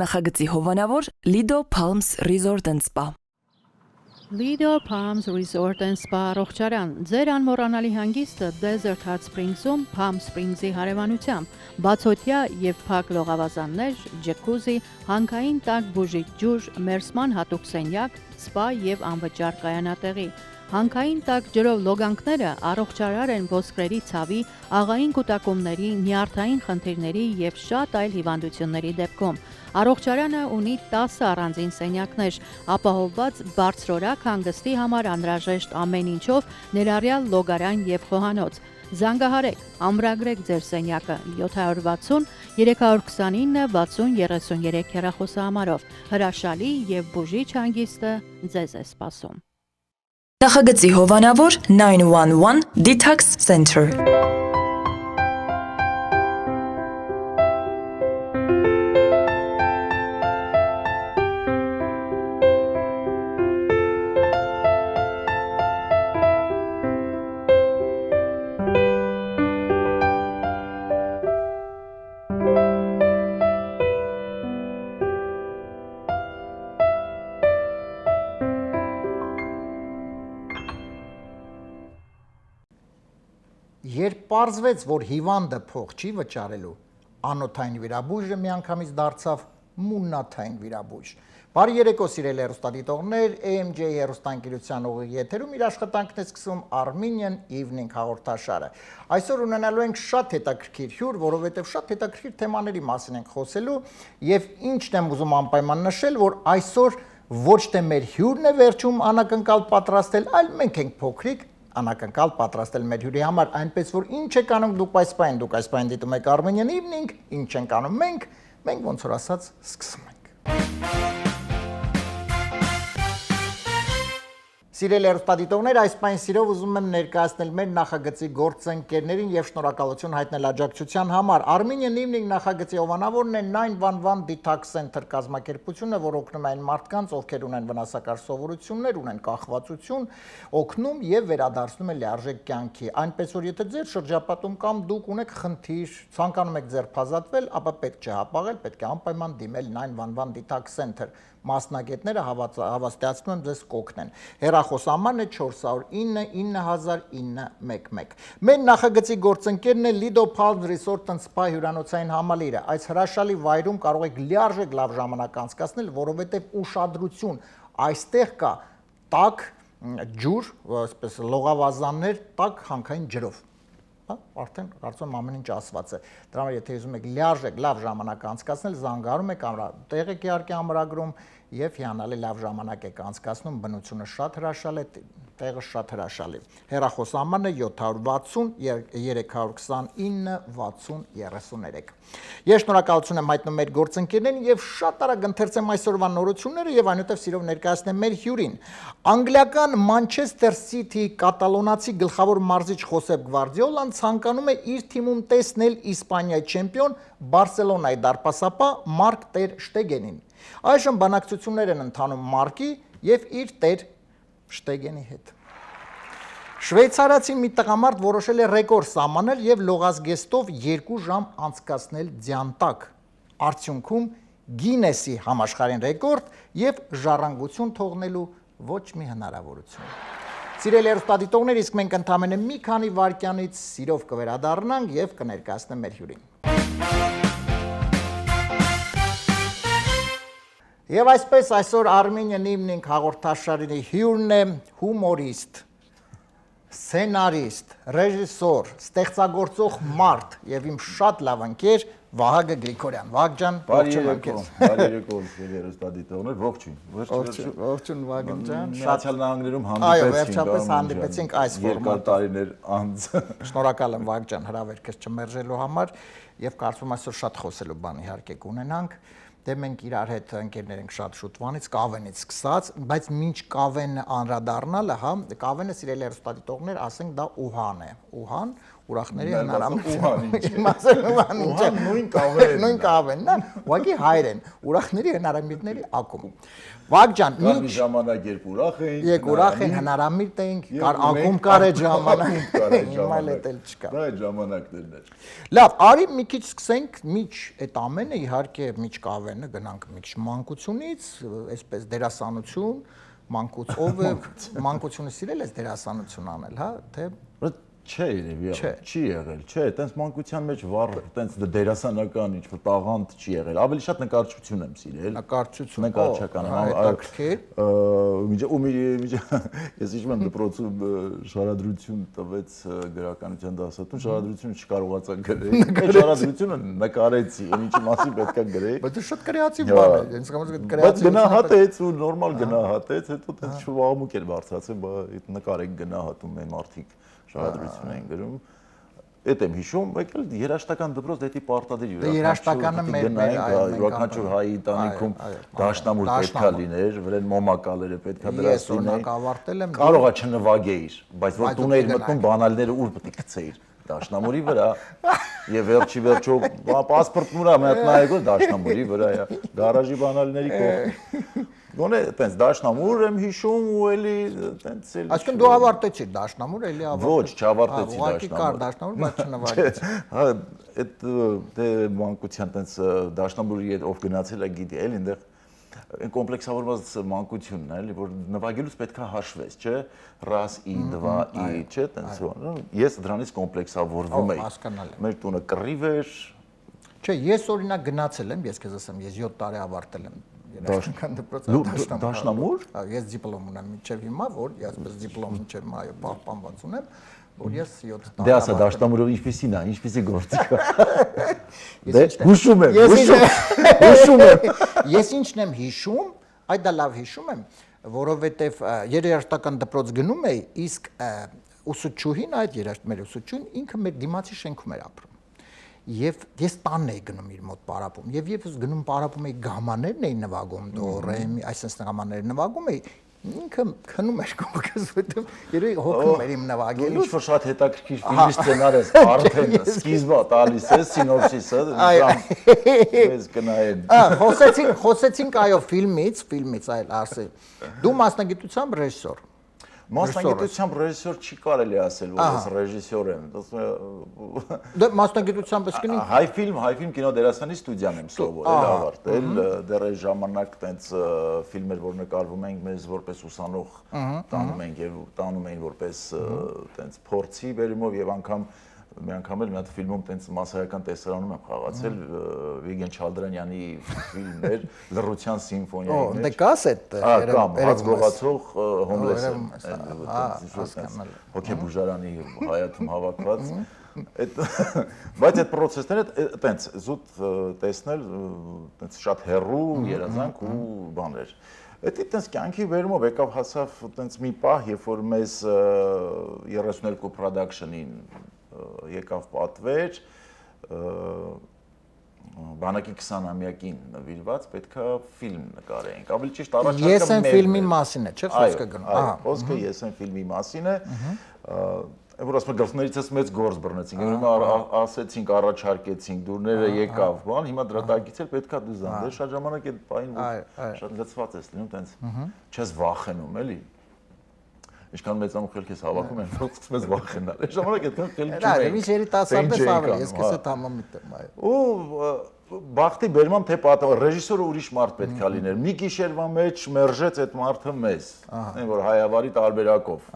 Նախագծի հովանավոր Lido Palms Resort and Spa։ Lido Palms Resort and Spa առողջարան, ձեր անմոռանալի հանգիստը Desert Hot Springs-ում Palm Springs-ի հարևանությամբ, բացօթյա եւ փակ լողավազաններ, ջեկուզի, հանքային տաք բուժիչ ջուր, մերսման հատուկ սենյակ, սպա եւ անվճար կայանատեղի։ Հանքային տաք ջրով լոգանքները առողջարար են ոսկրերի ցավի, աղային կուտակումների, նյարդային խնդիրների եւ շատ այլ հիվանդությունների դեպքում։ Առողջարանը ունի 10 առանձին սենյակներ, ապահովված բարձրորակ հանգստի համար անհրաժեշտ ամեն ինչով, ներառյալ լոգարան եւ խոհանոց։ Զանգահարեք, ամրագրեք ձեր սենյակը 760 329 60 33 հեռախոսահամարով։ Հրաշալի եւ բուժիչ հանգիստը ձեզ է սպասում։ Նախագծի հովանավոր 911 Detox Center։ Երբ պարզվեց, որ հիվանդը փող չի վճարելու, անոթային վիրաբույժը միանգամից դարձավ մուննաթային վիրաբույժ։ Բարի երեկո սիրելի հեռուստադիտողներ, AMJ հեռուստաընկերության ուղիղ եթերում իր աշխատանքն է սկսում Armenian Evening հաղորդաշարը։ Այսօր ունենալու ենք շատ հետաքրքիր հյուր, որովհետև շատ հետաքրքիր թեմաների մասին ենք խոսելու եւ ինչն եմ ուզում անպայման նշել, որ այսօր ոչ թե մեր հյուրն է վերջում անակնկալ պատրաստել, այլ մենք ենք փոքրիկ անակնկալ պատրաստել մեր հյուրի համար, այնպես որ ինչ եք անում դուք այս պայն դիտում եք Armenian Evening, ինչ ենք անում մենք ոնց որ ասած սկսում ենք։ Սիրելի հեռուստադիտողներ, այս պայն սիրով ուզում եմ ներկայացնել մեր նախագծի գործընկերներին եւ շնորհակալություն հայտնել աջակցության համար։ Armenian Evening նախագծի հովանավորն է 911 Detox Center կազմակերպությունը, որ օգնում է այն մարդկանց, ովքեր ունեն վնասակար սովորություններ, ունեն կախվածություն, օգնում եւ վերադարձնում է լիարժեք կյանքի։ Այնպես որ եթե ձեր շրջապատում կամ դուք ունեք խնդիր, ցանկանում եք ձերբազատվել, ապա պետք չէ հապաղել, պետք է անպայման դիմել 911 Detox Center։ Մասնագետները հավաստիացնում եմ ձեզ կօգնեն։ Հեռախոսահամարն է 409 90911։ Մեր նախագծի գործընկերն է Lido Palms Resort and Spa հյուրանոցային համալիրը։ Այս հրաշալի վայրում կարող եք լիարժեք լավ ժամանակ անցկացնել, որովհետև ուշադրություն, այստեղ կա տաք ջուր, այսպես լողավազաններ, տաք հանքային ջրով։ Արդեն կարծում եմ ամեն ինչ ասված է։ Դրա համար եթե ուզում եք լիարժեք լավ ժամանակ անցկացնել, զանգարում եք, տեղ եք իհարկե ամրագրում եւ հիանալի լավ ժամանակ եք անցկացնում, բնությունը շատ հրաշալի է, տեղը շատ հրաշալի։ Հեռախոսահամարն է 760 329 60 33։ Ես շնորհակալություն եմ հայտնում մեր գործընկերներին եւ շատ արագ ընթերցեմ այսօրվա նորությունները եւ այնուհետեւ սիրով ներկայացնեմ մեր հյուրին։ Անգլիական Manchester City կատալոնացի գլխավոր մարզիչ Խոսեփ Գվարդիոլան ցանկանում է իր թիմում տեսնել Իսպանիայի չեմպիոն Բարսելոնայի դարպասապահ Մարկ տեր Շտեգենին։ Այժմ բանակցություններ են ընթանում Մարկի եւ իր տեր Շտեգենի հետ։ Շվեյցարացին մի տղամարդ որոշել է ռեկորդ սահմանել եւ լողազգեստով 2 ժամ անցկացնել ձյան տակ։ Արդյունքում Գինեսի համաշխարհային ռեկորդ եւ ժառանգություն թողնելու ոչ մի հնարավորություն։ Սիրելի հեռուստադիտողներ, իսկ մենք ընդամենը մի քանի վայրկյանից սիրով կվերադառնանք եւ կներկայացնեմ մեր հյուրին։ Եվ այսպես այսօր Armenian Evening հաղորդաշարի հյուրն է հումորիստ, սցենարիստ, ռեժիսոր, ստեղծագործող մարդ եւ իմ շատ լավ ընկեր Վահագն Գրիգորյան։ Վահագն ջան, ողջունում եմ։ Բարի երեկո, հեռուստադիտողներ, ողջույն։ Ողջույն Վահագն ջան։ Միացյալ Նահանգներում Այո, վերջապես հանդիպեցինք այս ֆորմատով։ Երկար տարիներ անց։ Շնորհակալ եմ Վահագն ջան հրավերքս չմերժելու համար եւ կարծում եմ այսօր շատ խոսելու բան իհարկե կունենանք։ Դե մենք իրար հետ ընկերներ ենք շատ շուտվանից, կավենից սկսած, բայց մինչ կավեն անդրադառնալը, հա, կավենը սիրելի հեռուստադիտողներ, ասենք դա Ուհան է։ ուրախների Ուհան նույն կավեն։ Նույն կավենն է, ուղղակի հայր են, ուրախների հնարամիտների ակում։ Վագ ջան, Կար մի ժամանակ երբ ուրախ էինք։ Եկ ուրախ են, հնարամիտ էինք, կար ակում կար այդ ժամանակ, հիմա էլ էլ չկա։ Դա այդ ժամանակներն էր։ Լավ, արի մի քիչ սկսենք միջ այդ ամենը, իհարկե միջ կավենը գնանք մի քիչ մանկությունից, այսպես դերասանություն, մանկուց ով է մանկությունը սիրել ես դերասանություն անել, հա, թե Չէ, երևի չի եղել, չէ, տենց մանկության մեջ վառ, տենց դերասանական ինչ-որ տաղանդ չի եղել, ավելի շատ նկարչություն եմ սիրել։ Նկարչություն, նկարչական ես հիշում եմ դպրոցում շարադրություն տվեց գրականության դասատուն, շարադրությունը չկարողացա գրել, այդ շարադրությունը նկարեցի, ինչի մասին պետքա գրեի։ Բայց շատ կրեատիվ բան է, ինձ կամաց կրեատիվ։ Բայց գնահատեց ու նորմալ գնահատեց, հետո տենց շուղամուկ էր բարձրացել, բա այդ նկարեք գնահատում են մարդիկ շարադրություն էին գրում։ Էդ եմ հիշում, եկել երաշտական դպրոց դեպի պարտադիր երաշտականը մեր յուրաքանչյուր հայի ընտանիքում դաշնամուր պետքա լիներ, վրան մոմակալերը պետքա դրած լինեին։ Կարողա չնվագեիր, բայց որ տուն էիր մտնում բանալները ուր պետք է գցեիր դաշնամուրի վրա եւ վերջի վերջո պասպորտն ուրա մետ նայեկո դաշնամուրի վրա է գարաժի բանալների կողքին Գոնե տենց դաշնամուր եմ հիշում ու էլի տենց էլ Այսինքն դու ավարտեցիր դաշնամուր, էլի ավարտեցի։ Ոչ, չավարտեցի դաշնամուր։ Ուղղակի կար դաշնամուր, բայց չնվագեցի։ Հա, այդ դե մանկության տենց դաշնամուրի հետ ով գնացել է գիտի, էլի այնտեղ այն կոմպլեքսավորված մանկությունն է, էլի որ նվագելուց պետքա հաշվես, չէ՞, раз и 2 и, չէ՞, տենց ես դրանից կոմպլեքսավորվում էի։ Մեր տունը կռիվ էր։ Չէ, ես օրինակ գնացել եմ, ես քեզ ասեմ, ես 7 տարի ավարտել եմ երաշտական դպրոցը դաշնամուր։ Ես դիպլոմ ունեմ մինչև հիմա, որ ես պես դիպլոմ մինչև հիմա այո պահպանված ունեմ, որ ես 7 տարի Դե ասա դաշնամուրով ինչպեսին է, ինչպեսի գործիք է։ Դե հուշում եմ։ Ես ինչն եմ հիշում, այդ դա լավ հիշում եմ, որովհետև երաշտական դպրոց գնում էի, իսկ ուսուցչուհին, այդ մեր ուսուցչուհին ինքը մեր դիմացի շենքում էր ապրում։ Եվ ես տանն էի գնում իր մոտ պարապում, եւ ես գնում պարապում էի գամաներն էի նվագում, դո ռեմի, այսպես գամաներ նվագում էի, ինքը քնում էր կողքս, որտեղ երբ հոգում էր իմ նվագելուց։ Ինչ-որ շատ հետաքրքիր ֆիլմի սցենարս արդեն սկիզբը տալիս է սինոպսիսը, ես կնայեմ։ Խոսեցինք այո ֆիլմից, այլ ասել։ Դու մասնագիտությամբ ռեժիսոր։ Մասնագիտությամբ ռեժիսոր չի կարելի ասել, որ ես ռեժիսոր եմ։ Դե մասնագիտությամբ եսքին հայ ֆիլմ կինոդերասանի ստուդիան եմ սովորել, ավարտել, դեռ այս ժամանակ տենց ֆիլմեր, որ նկարվում ենք, մեզ որպես ուսանող տանում ենք եւ տանում էին որպես տենց փորձի բերումով եւ մի անգամ էլ մի հատ ֆիլմում տենց մասսայական տեսարանում եմ խաղացել Վիգեն Չալդրանյանի ֆիլմներ Լռության սիմֆոնիայի մեջ։ Դե կաս այդ հաց գողացող հոմլեսը հոգեբուժարանի հայաթում հավաքված բայց այդ պրոցեսները տենց զուտ տեսնել տենց շատ հեռու երազանք ու բաներ Դա տենց կյանքի վերումով եկավ հասավ տենց մի պահ, երբ որ մեզ 32 production-ին եկավ պատվեր բանակի 20-ամյակին նվիրված պետքա ֆիլմ նկարեինք։ Ավելի ճիշտ առաջարկը Ես եմ ֆիլմի մասին է, չէ՞ խոսքը գնում։ Այո, խոսքը ես եմ ֆիլմի մասին է։ Որ ասում գլխներիցս մեծ գործ բռնեցինք, հիմա ասեցինք, առաջարկեցինք, դուրները եկավ, բան, հիմա դրա տակից էլ պետքա դու զանդես, շատ ժամանակ այդ բային շատ լցված ես լինում, տենց չես վախենում, էլի։ Ինչքան մեծանում խելք ես հավաքում եմ, որ սկսում ես վախենալ։ Այդ ժամանակ այդքան խելք չունեի։ Դա ինչ երիտասարդ ես ավելի, ես քեզ հետ համամիտ եմ, այո։ Ու բախտի բերմամ թե պատահ ռեժիսորը ուրիշ մարդ պետքա լիներ։ Մի գիշերվա մեջ մերժեց այդ մարդը մեզ, որ հայավարի տարբերակով։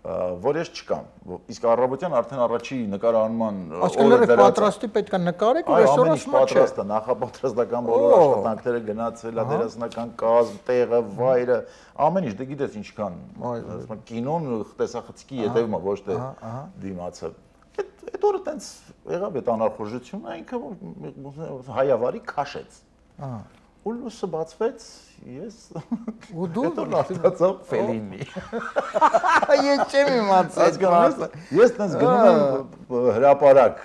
Որ ես չկամ, իսկ առավոտյան արդեն առաջի նկարահանման օրը դրած պատրաստի պետք է նկարեք ու ռեժիսորը ասում է պատրաստը, նախապատրաստական բոլոր աշխատանքները գնացել, դերասանական կազմ, տեղը, վայրը, ամեն ինչ, դե գիտես ինչքան, ասում եմ կինոն տեսախցիկի ետևում է, ոչ թե դիմացը։ Այդ օրը տենց եղավ այդ անարխորժությունը, ինքը հայավարի քաշեց։ Ու լույսը բացվեց ես ու դու լավացա Ֆելինի։ Ես չեմ իմացել։ Ես տես գնում եմ հրապարակ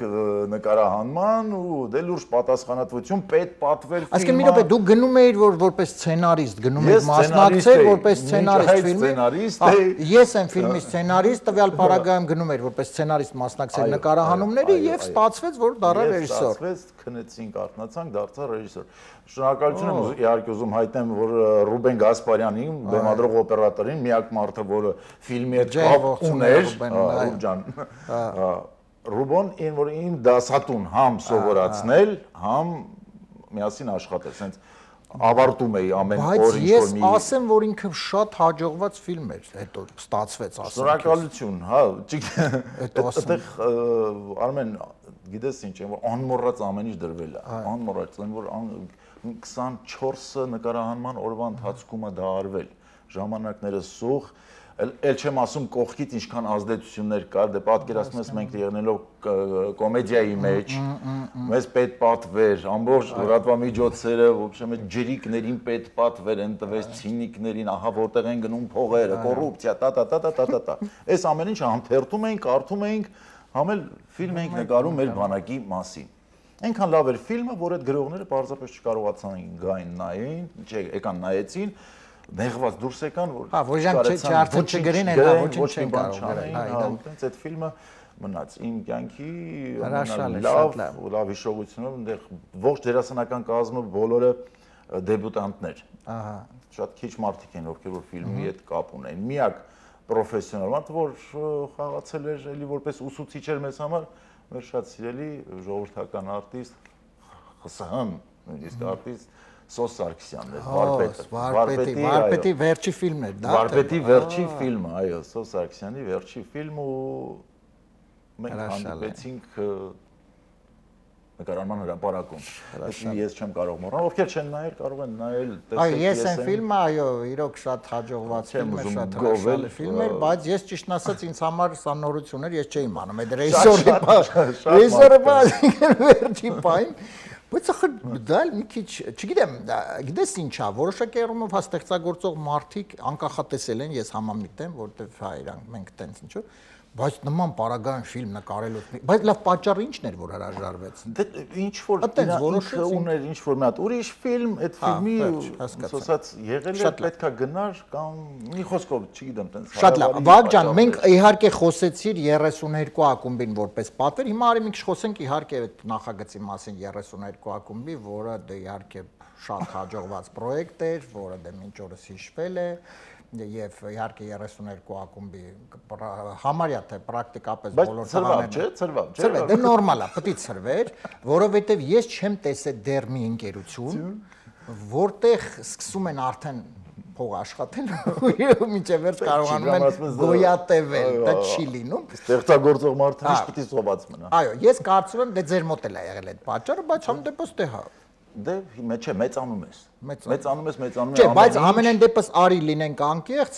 նկարահանման ու դե լուրջ պատասխանատվություն պետ պատվել ֆիլմը։ Այսինքն մի րոպե դու գնում էիր որպես սցենարիստ, գնում էիր մասնակցել որպես սցենարիստ ֆիլմի։ Ես եմ ֆիլմի սցենարիստ, տվյալ պարագայում գնում էիր որպես սցենարիստ մասնակցել նկարահանումների եւ ստացվեց որ դառա ռեժիսոր։ Ստացվեց, քնեցինք, արթնացանք, դարձա ռեժիսոր։ Շնորհակալություն եմ իհարկե ուզում հայտնեմ, որ Ռուբեն Գասպարյանին, բեմադրող օպերատորին, միակ մարդը, որը ֆիլմի հետ կապ ուներ, Ռուբջան։ Ռուբոն որ իմ դասատուն համ սովորացնել, համ միասին աշխատել, ասենց ավարտում էի ամեն օր ինչ-որ մի։ Բայց ես ասեմ, որ ինքը շատ հաջողված ֆիլմ էր, հետո ստացվեց ասեմ։ Շնորհակալություն, հա, այդտեղ Արմեն, գիտես ինչ, որ անմոռաց ամեն ինչ դրվել է, անմոռաց, որ 24 նկարահանման օրվա ընթացքում է դա արվել, ժամանակները սուղ, էլ չեմ ասում կողքից ինչքան ազդեցություններ կար, դե պատկերացնում ես մենք եղնելով կոմեդիայի մեջ, մեզ պետ պատվեր, ամբողջ լրատվամիջոցները, ոբշեմ այդ ջրիկներին պետ պատվեր են տվեց, ցինիկներին, ահա որտեղ են գնում փողերը, կոռուպցիա, տա։ Այս ամեն ինչը համթերթում էինք, կարդում էինք, համ էլ ֆիլմ էինք նկարում մեր բանակի մասին։ Այնքան լավ էր ֆիլմը, որ այդ գրողները պարզապես չկարողացան գային նայեն, եկան նայեցին, նեղված դուրս եկան, որ արդեն չգրին էլ ոչինչ չեն կարող գրել։ Այդ ֆիլմը մնաց իմ կյանքի լավ հիշողությունով, այնտեղ ողջ դերասանական կազմը բոլորը դեբյուտանտներ։ Շատ քիչ մարդիկ են, ովքեր որ ֆիլմի հետ կապ ունեն։ Միակ պրոֆեսիոնալ մարդ, որ խաղացել էր էլի որպես ուսուցիչ էր մեզ համար, մեր շատ սիրելի ժողովրդական արտիստ ԽՍՀՄ, նույնիսկ արտիստ Սոս Սարգսյանն էր, Վարպետի վերջի ֆիլմն էր, դա։ Վարպետի վերջի ֆիլմը, այո, Սոս Սարգսյանի վերջի ֆիլմ ու մենք հանդիպեցինք նկարահանման հրապարակում։ Ես չեմ կարող մոռանալ, ովքեր չեն նայել, կարող են նայել, տեսել։ Այո, ես եմ ֆիլմը, այո, իրոք շատ հաջողված ֆիլմ է, շատ հրաշալի ֆիլմ է, բայց ես ճիշտն ասած ինձ համար սա նորություն էր, ես չէի իմանում այդ ռեժիսորը վերջի պայն, բայց ախր դա մի քիչ, չգիտեմ, գիտես ինչա, որոշակի առումով հա ստեղծագործող մարդիկ անկախատեսել են, ես համամիտ եմ, որտեվ հա իրանք մենք տենց ինչ որ բայց նման պարագայում ֆիլմ նկարելու, բայց լավ պատճառը ի՞նչն էր, որ հրաժարվեց։ Դե ինչ որ ինքը ուներ ինչ որ մի հատ ուրիշ ֆիլմ, այդ ֆիլմի ասած եղել է պետքա գնար կամ մի խոսքով, չգիտեմ, տենց։ Շատ լավ, Վահագն ջան, մենք իհարկե խոսեցիր 32 ակումբին որպես պատվեր, հիմա արի մի քիչ խոսենք իհարկե այդ նախագծի մասին 32 ակումբի, որը դե իհարկե շատ հաջողված պրոյեկտ էր, որը դե մինչ օրս հիշվել է։ Եվ իհարկե 32 ակումբի համարյա թե պրակտիկապես բոլոր ծրվավ, դե նորմալ է, պետք է ծրվեր, որովհետև ես չեմ տեսել դեռ մի ընկերություն, որտեղ սկսում են արդեն փող աշխատել ու մինչև վերջ կարողանում են գոյատևել, դա չի լինում։ Ստեղծագործող մարդը ինչ պետք է սոված մնա։ Այո, ես կարծում եմ դե ձեր մոտ էլ է եղել այդ պատճառը, բայց համ դեպս դե հա Դե չէ, մեծանում ես։ Մեծանում ես։ Չէ, բայց ամենայն դեպս արի լինենք անկեղծ,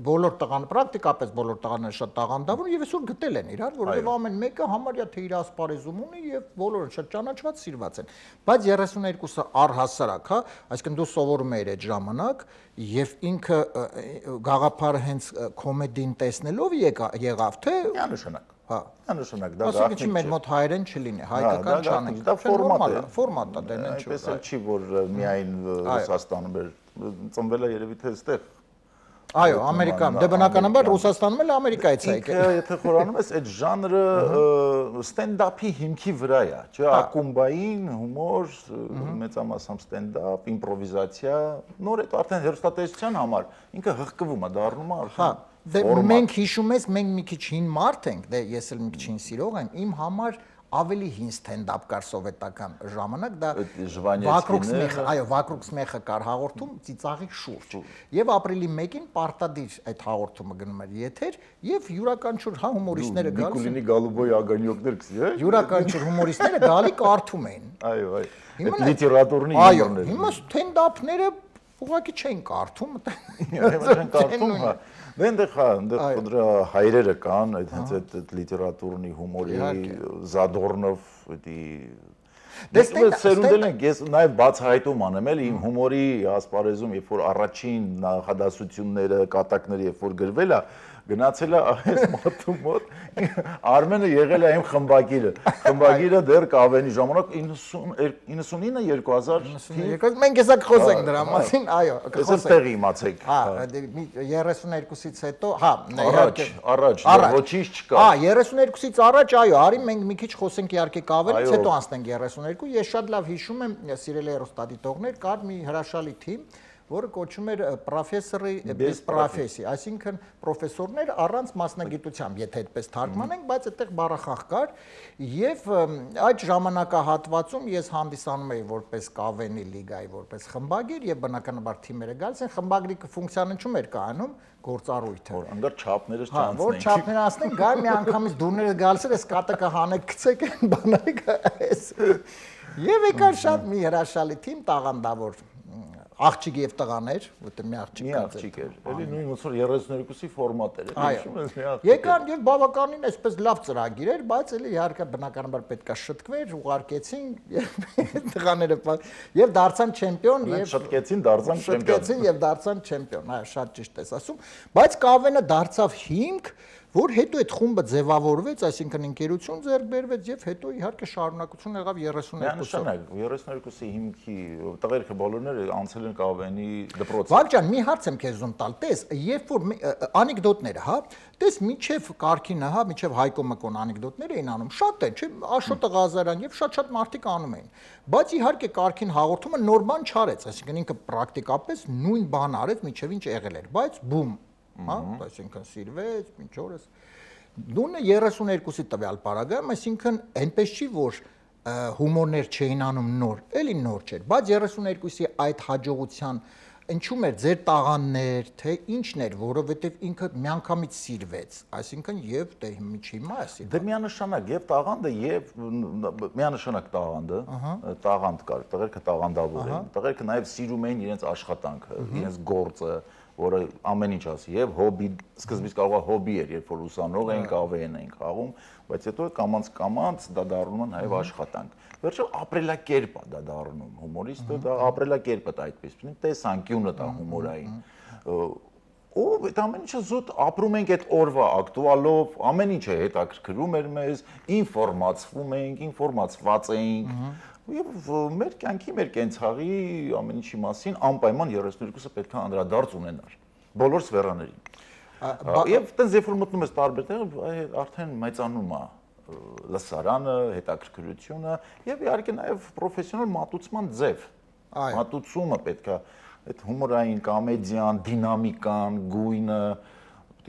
բոլոր տղաները, պրակտիկապես բոլոր տղաները շատ տաղանդավոր եւ այսօր գտել են իրար, որովհետեւ ամեն մեկը համարյա թե իր ասպարեզում ունի եւ բոլորը շատ ճանաչված սիրված են։ Բայց 32-ը առհասարակ, հա, այսինքն դու սովորում ես այդ ժամանակ եւ ինքը գաղափարը հենց կոմեդին տեսնելով եղավ, թե աննշանակ։ Հա, աննշանակ դա գաղտնիք չէ։ Ասենք մեր մոտ հայերեն չլինի, հայկական չանենք։ Դա ֆորմատ է, դեն ինչ։ Այնպես էլ չի, որ միայն Ռուսաստանում էր, ծնվել է երևի թե այստեղ։ Այո, Ամերիկայում, դե բնականաբար Ռուսաստանում էլ Ամերիկայից է եկել։ Եթե խորանում ես, այդ ժանրը ստենդափի հիմքի վրա է, չէ՞, ակումբային հումոր, մեծամասամբ ստենդափ, իմպրովիզացիա, նոր այդ արդեն հեռուստատեսության համար ինքը հղկվում է, դառնում է արդեն։ Դե մենք հիշում ես, մենք մի քիչ հին մարդ ենք, դե ես էլ մի քիչ հին սիրող եմ, իմ համար ավելի հին ստենդափ կար սովետական ժամանակ, դա Վակրուկ Սմեխը կար հաղորդում ծիծաղի շուրջ։ Եվ ապրիլի 1-ին պարտադիր այդ հաղորդումը գնում էր եթեր եւ յուրաքանչյուր հա հումորիստները գալիս Նիկոլինի Գալուբոյի ագանյոկներ կսի, հա։ Յուրաքանչյուր հումորիստները գալի կարդում էին։ Այո, այո։ Այդ լիտերատուրնի հումորները։ Այո, հիմա ստենդափները ուղղակի չեն կարդում, չեն կարդում, հա։ Այնտեղ հայրերը կան, այդ հենց այդ լիտերատուրնի հումորի Զադորնով, էդի Դες սերունդել ենք, ես նաև բացահայտում անեմ, էլի իմ հումորի ասպարեզում, երբ որ առաջին նախադասությունները, կատակները երբ որ գրվել է, գնացել է այս մոտու մոտ, Արմենը եղել է իմ խմբագիրը։ Խմբագիրը դեռ կավենի ժամանակ 99-2000 մենք հեսա կխոսենք դրա մասին, այո, կխոսենք։ Տեղի իմացեք։ Հա, 32-ից հետո, հա, առաջ, ոչինչ չկա։ Հա, 32-ից առաջ, այո, արի մենք մի քիչ խոսենք իհարկե կավենից, հետո անցնենք 32, ես շատ լավ հիշում եմ, սիրելի հեռուստադիտողներ, կար մի հրաշալի թիմ, որը կոչում էր պրոֆեսորի без պրոֆեսիի, այսինքն պրոֆեսորներ առանց մասնագիտությամբ, եթե այդպես թարգմանենք, բայց այդտեղ բառախաղ կար եւ այդ ժամանակահատվածում ես հանդիսանում էի որպես Կավենի լիգայի որպես խմբագիր եւ բնականաբար թիմերը գալիս են, խմբագրի ֆունկցիան էր կայանում գործառույթը։ Որ անգար չափները չանցնենք։ Որ չափները անցնենք, գա մի անգամից դուրները գալիս էր, այս կատակը հանեք, գցեք այն բաները այս։ Եվ եկար շատ մի հրաշալի թիմ տաղանդավոր աղջիկ եւ տղաներ, որտեղ մի աղջիկ էր, էլի նույն ոնց որ 32-ի ֆորմատ էր, հիշում ես մի աղջիկ։ Եկան եւ բավականին այսպես լավ ծրագիր էր, բայց էլի իհարկե բնականաբար պետքա շտկվեր, ուղարկեցին եւ տղաները եւ դարձան չեմպիոն եւ շտկեցին եւ դարձան չեմպիոն, այո, շատ ճիշտ ես ասում, բայց Կավենը դարձավ հիմք, որ հետո այդ խումբը ձևավորվեց, այսինքն ընկերություն ձեռք բերվեց եւ հետո իհարկե շարունակություն եղավ 32-ով։ 32-ի հիմքի տղերքը բոլորները անցել են Կավենի դպրոցը։ Վալջան, մի հարց եմ քեզ ուզում տալ, տես, երբ որ անեկդոտները, հա, տես միջև Կարքինը, հա, միջև Հայկո Մկոն անեկդոտներ էին անում, շատ են, չէ՞, Աշոտը Ղազարյան եւ շատ մարդիկ անում էին։ Բայց իհարկե Կարքին հաղորդումը նոր բան չարեց, այսինքն ինքը պրակտիկապես նույն բան արեց, միջև ինչ եղել էր, բայց բում հա, այսինքն սիրվեց, մինչ օրս։ Դունը 32-ի տվյալ պարագայում, այսինքն այնպես չի, որ հումորներ չէին անում նոր, էլի նոր չէր, բայց 32-ի այդ հաջողության ինչու՞ էր ձեր տաղաններ, թե ինչն էր, որովհետև ինքը միանգամից սիրվեց, այսինքն եւ դե հիմա է սիրվում։ Դե միանշանակ եւ տաղանդը եւ միանշանակ տաղանդը, տաղանդ կար, տղերքը տաղանդավոր էին, տղերքը նաեւ սիրում էին իրենց աշխատանքը, իրենց գործը, որը ամեն ինչ ասի, եւ հոբի, սկզբից կարող է հոբի էր, երբ որ ուսանող էինք, AV-ն էինք խաղում, բայց հետո կամած դա դառնում է նաեւ աշխատանք։ Վերջը ապրելակերպ է դա դառնում, հումորիստը դա ապրելակերպը դա այդպես, տեսանկյունը դա հումորային։ Ով այդ ամեն ինչը զուտ ապրում ենք այդ օրվա ակտուալով, ամեն ինչը հետաքրքրում էր մեզ, ինֆորմացվում էինք, ինֆորմացված էինք։ Եվ մեր կյանքի, մեր կենցաղի ամեն ինչի մասին անպայման 32-ը պետք է անդրադարձ ունենար բոլոր սֆերաներին։ Եվ տենց երբ որ մտնում ես տարբեր տեղեր, արդեն մեծանում է լսարանը, հետաքրքրությունը եւ իհարկե նաեւ պրոֆեսիոնալ մատուցման ձև։ Մատուցումը պետք է այդ հումորային, կոմեդիան, դինամիկան, գույնը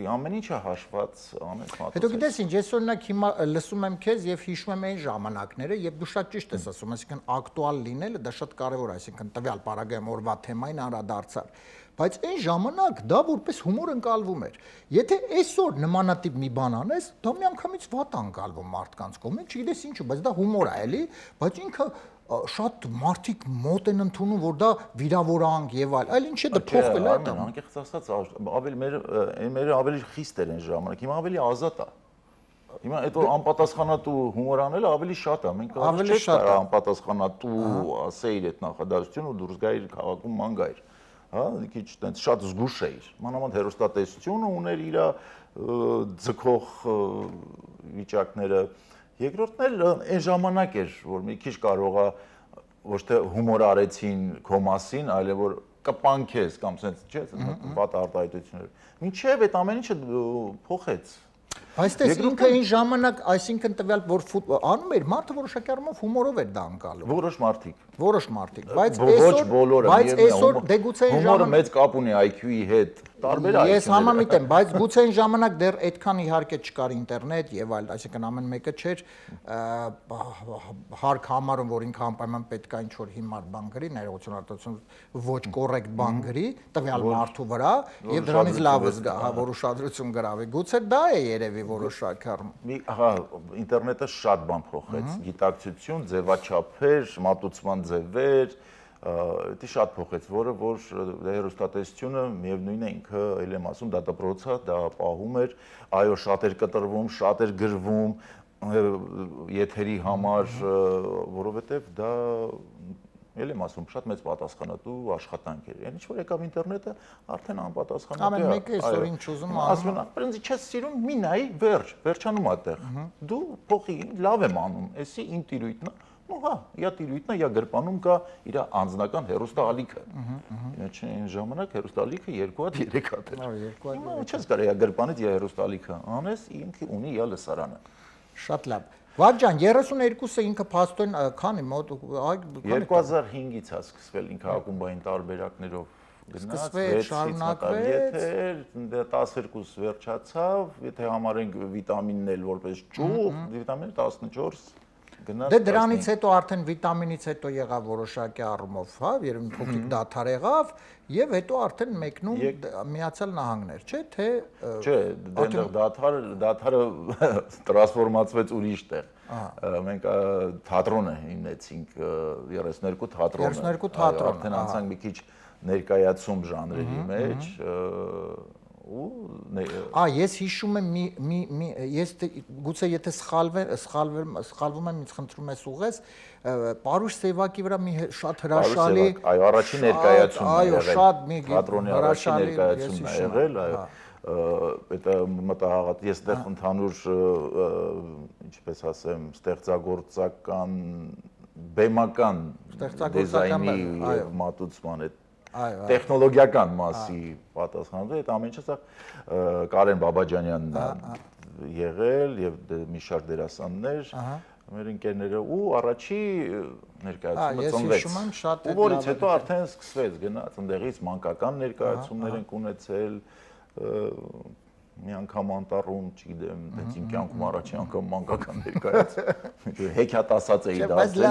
ամեն ինչը հաշված անես մատուցես։ Հետո գիտես ինչ, ես օրինակ հիմա լսում եմ քեզ եւ հիշում եմ այն ժամանակները եւ դու շատ ճիշտ ես ասում, այսինքն ակտուալ լինելը դա շատ կարեւոր է, այսինքն տվյալ պարագայում օրվա թեմային անդրադարձալ։ Բայց այն ժամանակ դա որպես հումոր ընկալվում էր։ Եթե այսօր նմանատիպ մի բան անես, դա միանգամից վատ ընկալվում մարդկանց կողմից, չգիտես ինչու, բայց դա հումոր է, էլի, բայց ինքը շատ մարդիկ մոտ են ընդունում, որ դա վիրավորանք եւ այլ ինչ է դա փոխվել է դա։ Անկեղծ ասած, ավելի մեր ավելի խիստ էր այն ժամանակ, հիմա ավելի ազատ է։ Հիմա այդ որ անպատասխանատու հումոր անելը ավելի շատ է, մենք ավելի շատ անպատասխանատու ասեիր այդ նախադասությունը ու դուրս գայր քաղաքում ման գայր։ Հա, քիչ տենց շատ զգուշ էիր։ Մանավանդ հերոստատեսությունը ուներ իր ձգող վիճակները։ Երկրորդն էլ այն ժամանակ էր, որ մի քիչ կարողա ոչ թե հումոր արեցին քո մասին, այլ որ կպանքես կամ sense, չէ, վատ արտահայտություններ։ Մինչև այդ ամեն ինչը փոխեց։ Բայց դες ինքը այն ժամանակ, այսինքն տվյալ որ անում էր, մարդը որոշակի առումով հումորով էր դա անցալու։ Որոշ մարդիկ, բայց այսօր դե գուցե այն ժամանակ հումորը մեծ կապ ունի IQ-ի հետ, տարբեր IQ-ներ։ Ես համամիտ եմ, բայց գուցե այն ժամանակ դեռ այդքան իհարկե չկար ինտերնետ եւ այլ, այսինքն ամեն մեկը չէր հարկ համարում, որ ինքը անպայման պետք է ինչ-որ հիմար բան գրի, ներողություն արտադրություն ոչ կոռեկտ բան գրի, տվյալ մարդու վրա եւ դրանից լավը զգա, հա, որ ուշադրություն գրավի։ Գուցե դա է երևի որոշակի առումով։ Ահա, ինտերնետը շատ բան փոխեց, գիտակցություն, ձևաչափեր, մատուցման ձևեր, դա շատ փոխեց, որը որ հեռուստատեսությունը միևնույն է ինքը, ել եմ ասում, դա դպրոց է, դա պահում էր, այո, շատ էր կտրվում, շատ էր գրվում, եթերի համար, որովհետև դա ելի եմ ասում, շատ մեծ պատասխանատու աշխատանք էր։ Ինչ որ եկավ ինտերնետը, արդեն անպատասխանատու է։ Ամեն մեկը այսօր ինչ ուզում ասում են, «Պրինցի չես սիրում, մի նայի, վերջանում ատեղ»։ Դու փոխի, լավ եմ անում, էսի իմ տիրույթն է։ Ну հա, իա տիրույթն է, իա գրպանում կա իր անձնական հերոստալիքը։ Այն ժամանակ հերոստալիքը 2 հատ 3 հատ էր։ Հիմա չես կարող իա գրպանից իա հերոստալիքը անես, ինքը ունի իա լսարանը։ Շատ լավ։ Վարդան 32-ը ինքը փաստորեն քանի մոտ 2005-ից է սկսվել ինքը ակումբային տարբերակներով գնաց, 6-ից շարունակվեց, 12 վերջացավ, եթե համարենք վիտամինն էլ որպես ճյուղ, վիտամինը 14 գնաց։ Դե դրանից հետո արդեն վիտամինից հետո եղավ որոշակի առումով, հա, երբ փոքրիկ դադար եղավ, եւ հետո արդեն մեկնում Միացյալ Նահանգներ, չէ՞, թե Չէ, դեռ դադարը տրանսֆորմացվեց ուրիշ տեղ։ Մենք թատրոնը հիմնեցինք 32 թատրոնը։ 32 թատրոն։ Արդեն անցանք մի քիչ ներկայացում ժանրերի մեջ Ես հիշում եմ ես գուցե եթե սխալվում եմ, ինձ խնդրում ես ուղես, Պարուշ Սևակի վրա մի շատ հրաշալի այո, առաջին ներկայացումն է եղել։ Այո, շատ մի թատրոնի առաջին ներկայացումն է եղել, այո։ Դա մտահաղատ ես դեռ ընդհանուր, ինչպես ասեմ, ստեղծագործական, բեմական դիզայնի եւ մատուցման այդ տեխնոլոգիական մասի պատասխանատու այդ ամեն ինչը Կարեն Բաբաջանյանն է եղել եւ մի շարք դերասաններ մեր ընկերները ու առաջի ներկայացումը ծնվեց ու որից հետո արդեն սկսվեց գնաց ընդեղից մանկական ներկայացումներ ենք ունեցել մի անգամ անտառում, չգիտեմ, դից իմ կյանքում առաջի անգամ մանկական ներկայացում հեքիաթ ասած էի դասել,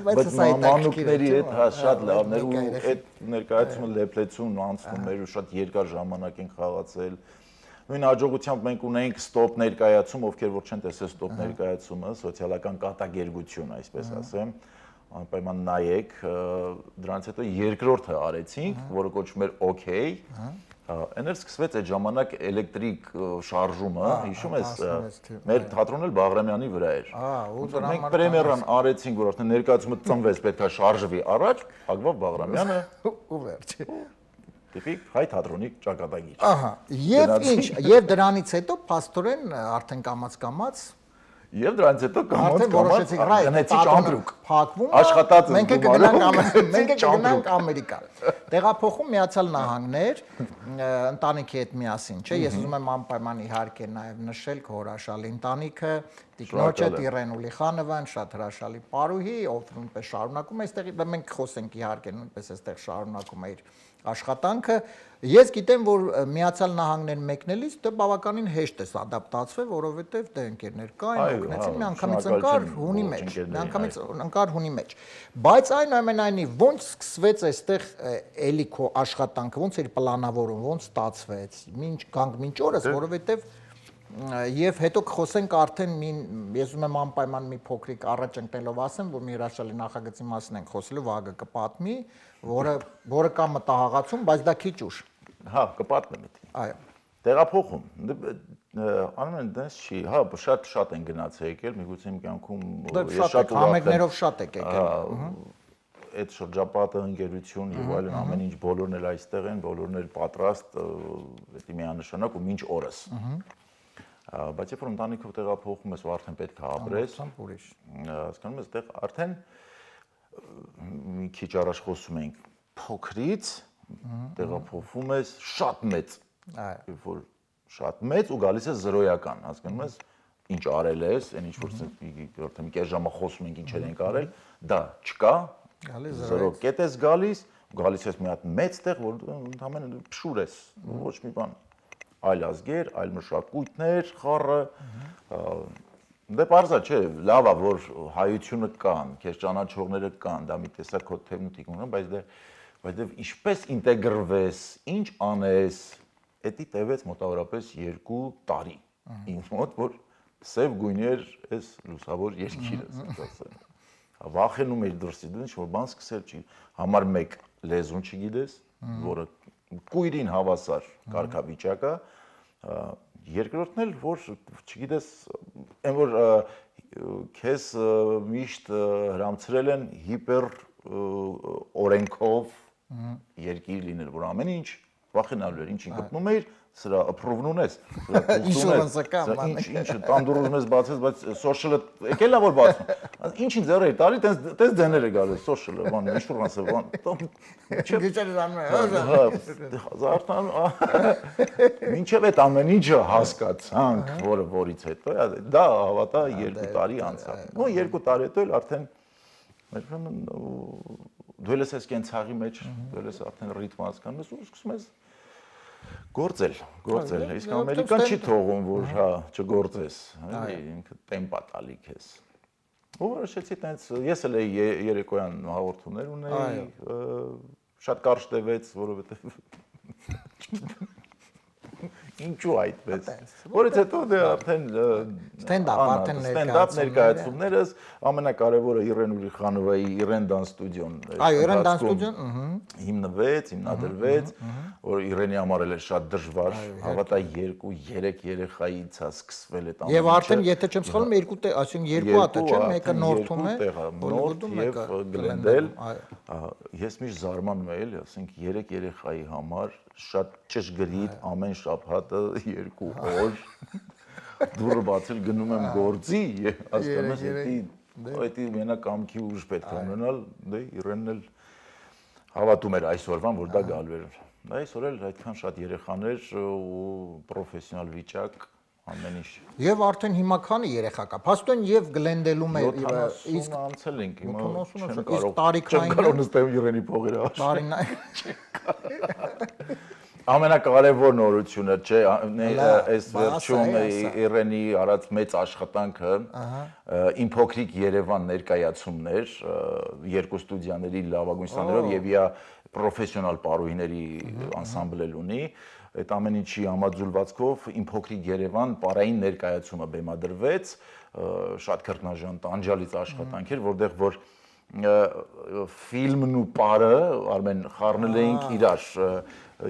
բայց մանուկների հետ շատ լավներ ու այդ ներկայացումը լեփլեցուն անցնում էր ու շատ երկար ժամանակ ենք խաղացել։ Նույն հաջողությամբ մենք ունենք ստոպ ներկայացում, ովքեր որ չեն տեսել ստոպ ներկայացումը, սոցիալական կատակերգություն, այսպես ասեմ, անպայման նայեք, դրանից հետո երկրորդը արեցինք, որը կոչվում էր OK։ Այն էլ սկսվեց այդ ժամանակ էլեկտրիկ շարժումը, հիշում ես, մեր թատրոնն էլ Բաղրամյանի վրա էր։ Մենք պրեմիերան արեցինք, որ արդեն ներկայացումը ծնվեց, պետք է շարժվի առաջ, Ագվավ Բաղրամյանը ու վերջ։ Տիպիկ հայ թատրոնի ճակատագիր։ Ահա, եւ ինչ, եւ դրանից հետո փաստորեն արդեն կամած Եվ դրանից հետո կամած գնացի ճամպրուկ փակվում աշխատած մենք կգնանք Ամերիկա տեղափոխում Միացյալ Նահանգներ ընտանիքի հետ միասին չէ ես ուզում եմ անպայման իհարկե նաև նշել քո հրաշալի ընտանիքը Տիկնոջը Տիրեն Ուլիխանովան շատ հրաշալի պարուհի ով նույնպես շարունակում է այստեղ մենք խոսենք իհարկե նույնպես այստեղ շարունակում է իր աշխատանքը ես գիտեմ որ Միացյալ Նահանգներ մեկնելիս դա բավականին հեշտ է ադապտացվել որովհետև դե ընկերներ կային օգնեցին միանգամից ընկար հունի մեջ բայց այնուամենայնիվ ոնց սկսվեց այստեղ էլի քո աշխատանքը ոնց էր պլանավորում ոնց ստացվեց մինչ օրս որովհետև Եվ հետո կխոսենք արդեն ես ուզում եմ անպայման մի փոքրիկ առաջ ընկնելով ասեմ, որ մի հրաշալի նախագծի մասին ենք խոսելու, Վագը կպատմի, որը կա մտահաղացում, բայց դա քիչ ուշ։ Հա, կպատմեմ դա։ Այո։ Տեղափոխում։ Անում են դες չի, հա, շատ են գնաց եկել, միգուցե իմ կյանքում ես շատ համերգներով շատ եք եկել։ Այդ շրջապատը ընկերություն եւ այլն ամեն ինչ բոլորն էլ այստեղ են, բոլորն էլ պատրաստ, դա միանշանակ ու մինչ օրս։ Բայց երբ որ ընտանիքով տեղափոխում ես ու արդեն պետք է ապրես, հասկանում ես, այդտեղ արդեն մի քիչ առաջ խոսում ենք փոքրից տեղափոխվում ես շատ մեծ, երբ որ շատ մեծ ու գալիս ես զրոյական, հասկանում ես, ինչ արել ես, այն ինչ որ արդեն մի կես ժամը խոսում ենք ինչեր ենք արել, դա չկա, զրո կետ ես գալիս ես մի հատ մեծ տեղ, որ ընդհանրապես փշուր ես, ոչ մի բան այլ ազգեր, այլ մշակույթներ, խառը, դե պարզա չէ, լավ է, որ հայությունը կան, քեզ ճանաչողները կան, դա մի տեսակ քո թևն ու թիկունը, բայց ինչպես ինտեգրվես, ինչ անես, էդի տևեց մոտավորապես 2 տարի, ինձ մոտ, որ սև գույներ էս լուսավոր երկիրը, ասեմ, վախենում էի դրսի, դու ինչ-որ բան սկսել չի, համար մեկ լեզուն չգիտես, որը կույրին հավասար կարգավիճակը, երկրորդն էլ, որ չգիտես, այն որ քեզ միշտ հրամցրել են հիպեր օրենքով երկիր լինել, որ ամեն ինչ վախենալու էր, ինչին գտնում էիր, սրա ապրովն ունես, Ինշուրենսական, ինչ տանդուրը ունես բացես, բայց սոշիալը եկել է որ բացում։ Ինչին ձեռ էի տալի, տես դեներ է գալիս սոշիալը, բան, ինշուրանսը, բան։ Գիճերը դառնում է։ Մինչև այդ ամեն ինչը հասկացանք, որից հետո դա հավատա 2 տարի անցավ։ Ու 2 տարի հետո էլ արդեն դու ես այս կենցաղի մեջ, դու ես արդեն ռիթմ հասկանում ես ու սկսում ես գործել, իսկ ամերիկան չի թողում, որ հա չգործես, էլի ինքը տեմպա տալի քեզ։ Ու որոշեցի տենց, ես էլ երեկոյան հաղորդումներ ունեի, շատ կարճ տևեց, որովհետև ինչու այդպես։ Որից հետո դե արդեն ստենդափ ներկայացումներս ամենակարևորը Իրեն Ուրիխանովայի Իրենդան ստուդիոն։ Այո, Իրենդան ստուդիոն, հիմնադրվեց, որ Իրենի համար էլ է շատ դժվար, հավատա 2-3 երեխայից է սկսվել այդ ամենը։ Եվ արդեն եթե չեմ սխալվում, այսինքն 2 հատ է, չէ՞, մեկը նորթում է, Հոլիվուդում եւ Գլենդել։ Ես միշտ զարմանում եմ, էլի, ասենք 3 երեխայի համար շատ ճշգրիտ ամեն շաբաթը 2 օր դուրը բացել գնում եմ գործի, հասկանում ես, դա մենակ կամքի ուժ պետք է ունենալ, դե Իրենն էլ հավատում էր այսօրվան, որ դա գալու էր։ Այսօր էլ այդքան շատ երեխաներ ու պրոֆեսիոնալ վիճակ ամեն ինչ։ Եվ արդեն հիմա քանի երեխա կա։ Փաստորեն եւ Գլենդելում է 70 անցել ենք հիմա։ 70-ը, իսկ տարիքային կարող նստեմ Իրենի փողերը։ Տարին Ամենակարևոր նորությունը, չէ, այս վերջում Իրենի արած մեծ աշխատանքը իմ փոքրիկ Երևան ներկայացումներ, 2 ստուդիաների լավագույն սաներով եւ իա պրոֆեսիոնալ պարուհիների անսամբլ էլ ունի, այդ ամեն ինչի համաձուլվածքով իմ փոքրիկ Երևան պարային ներկայացումը բեմադրվեց, շատ քրտնաժան տանջալից աշխատանք էր, որտեղ որ ֆիլմն ու պարը Արմեն խառնել էինք իրար,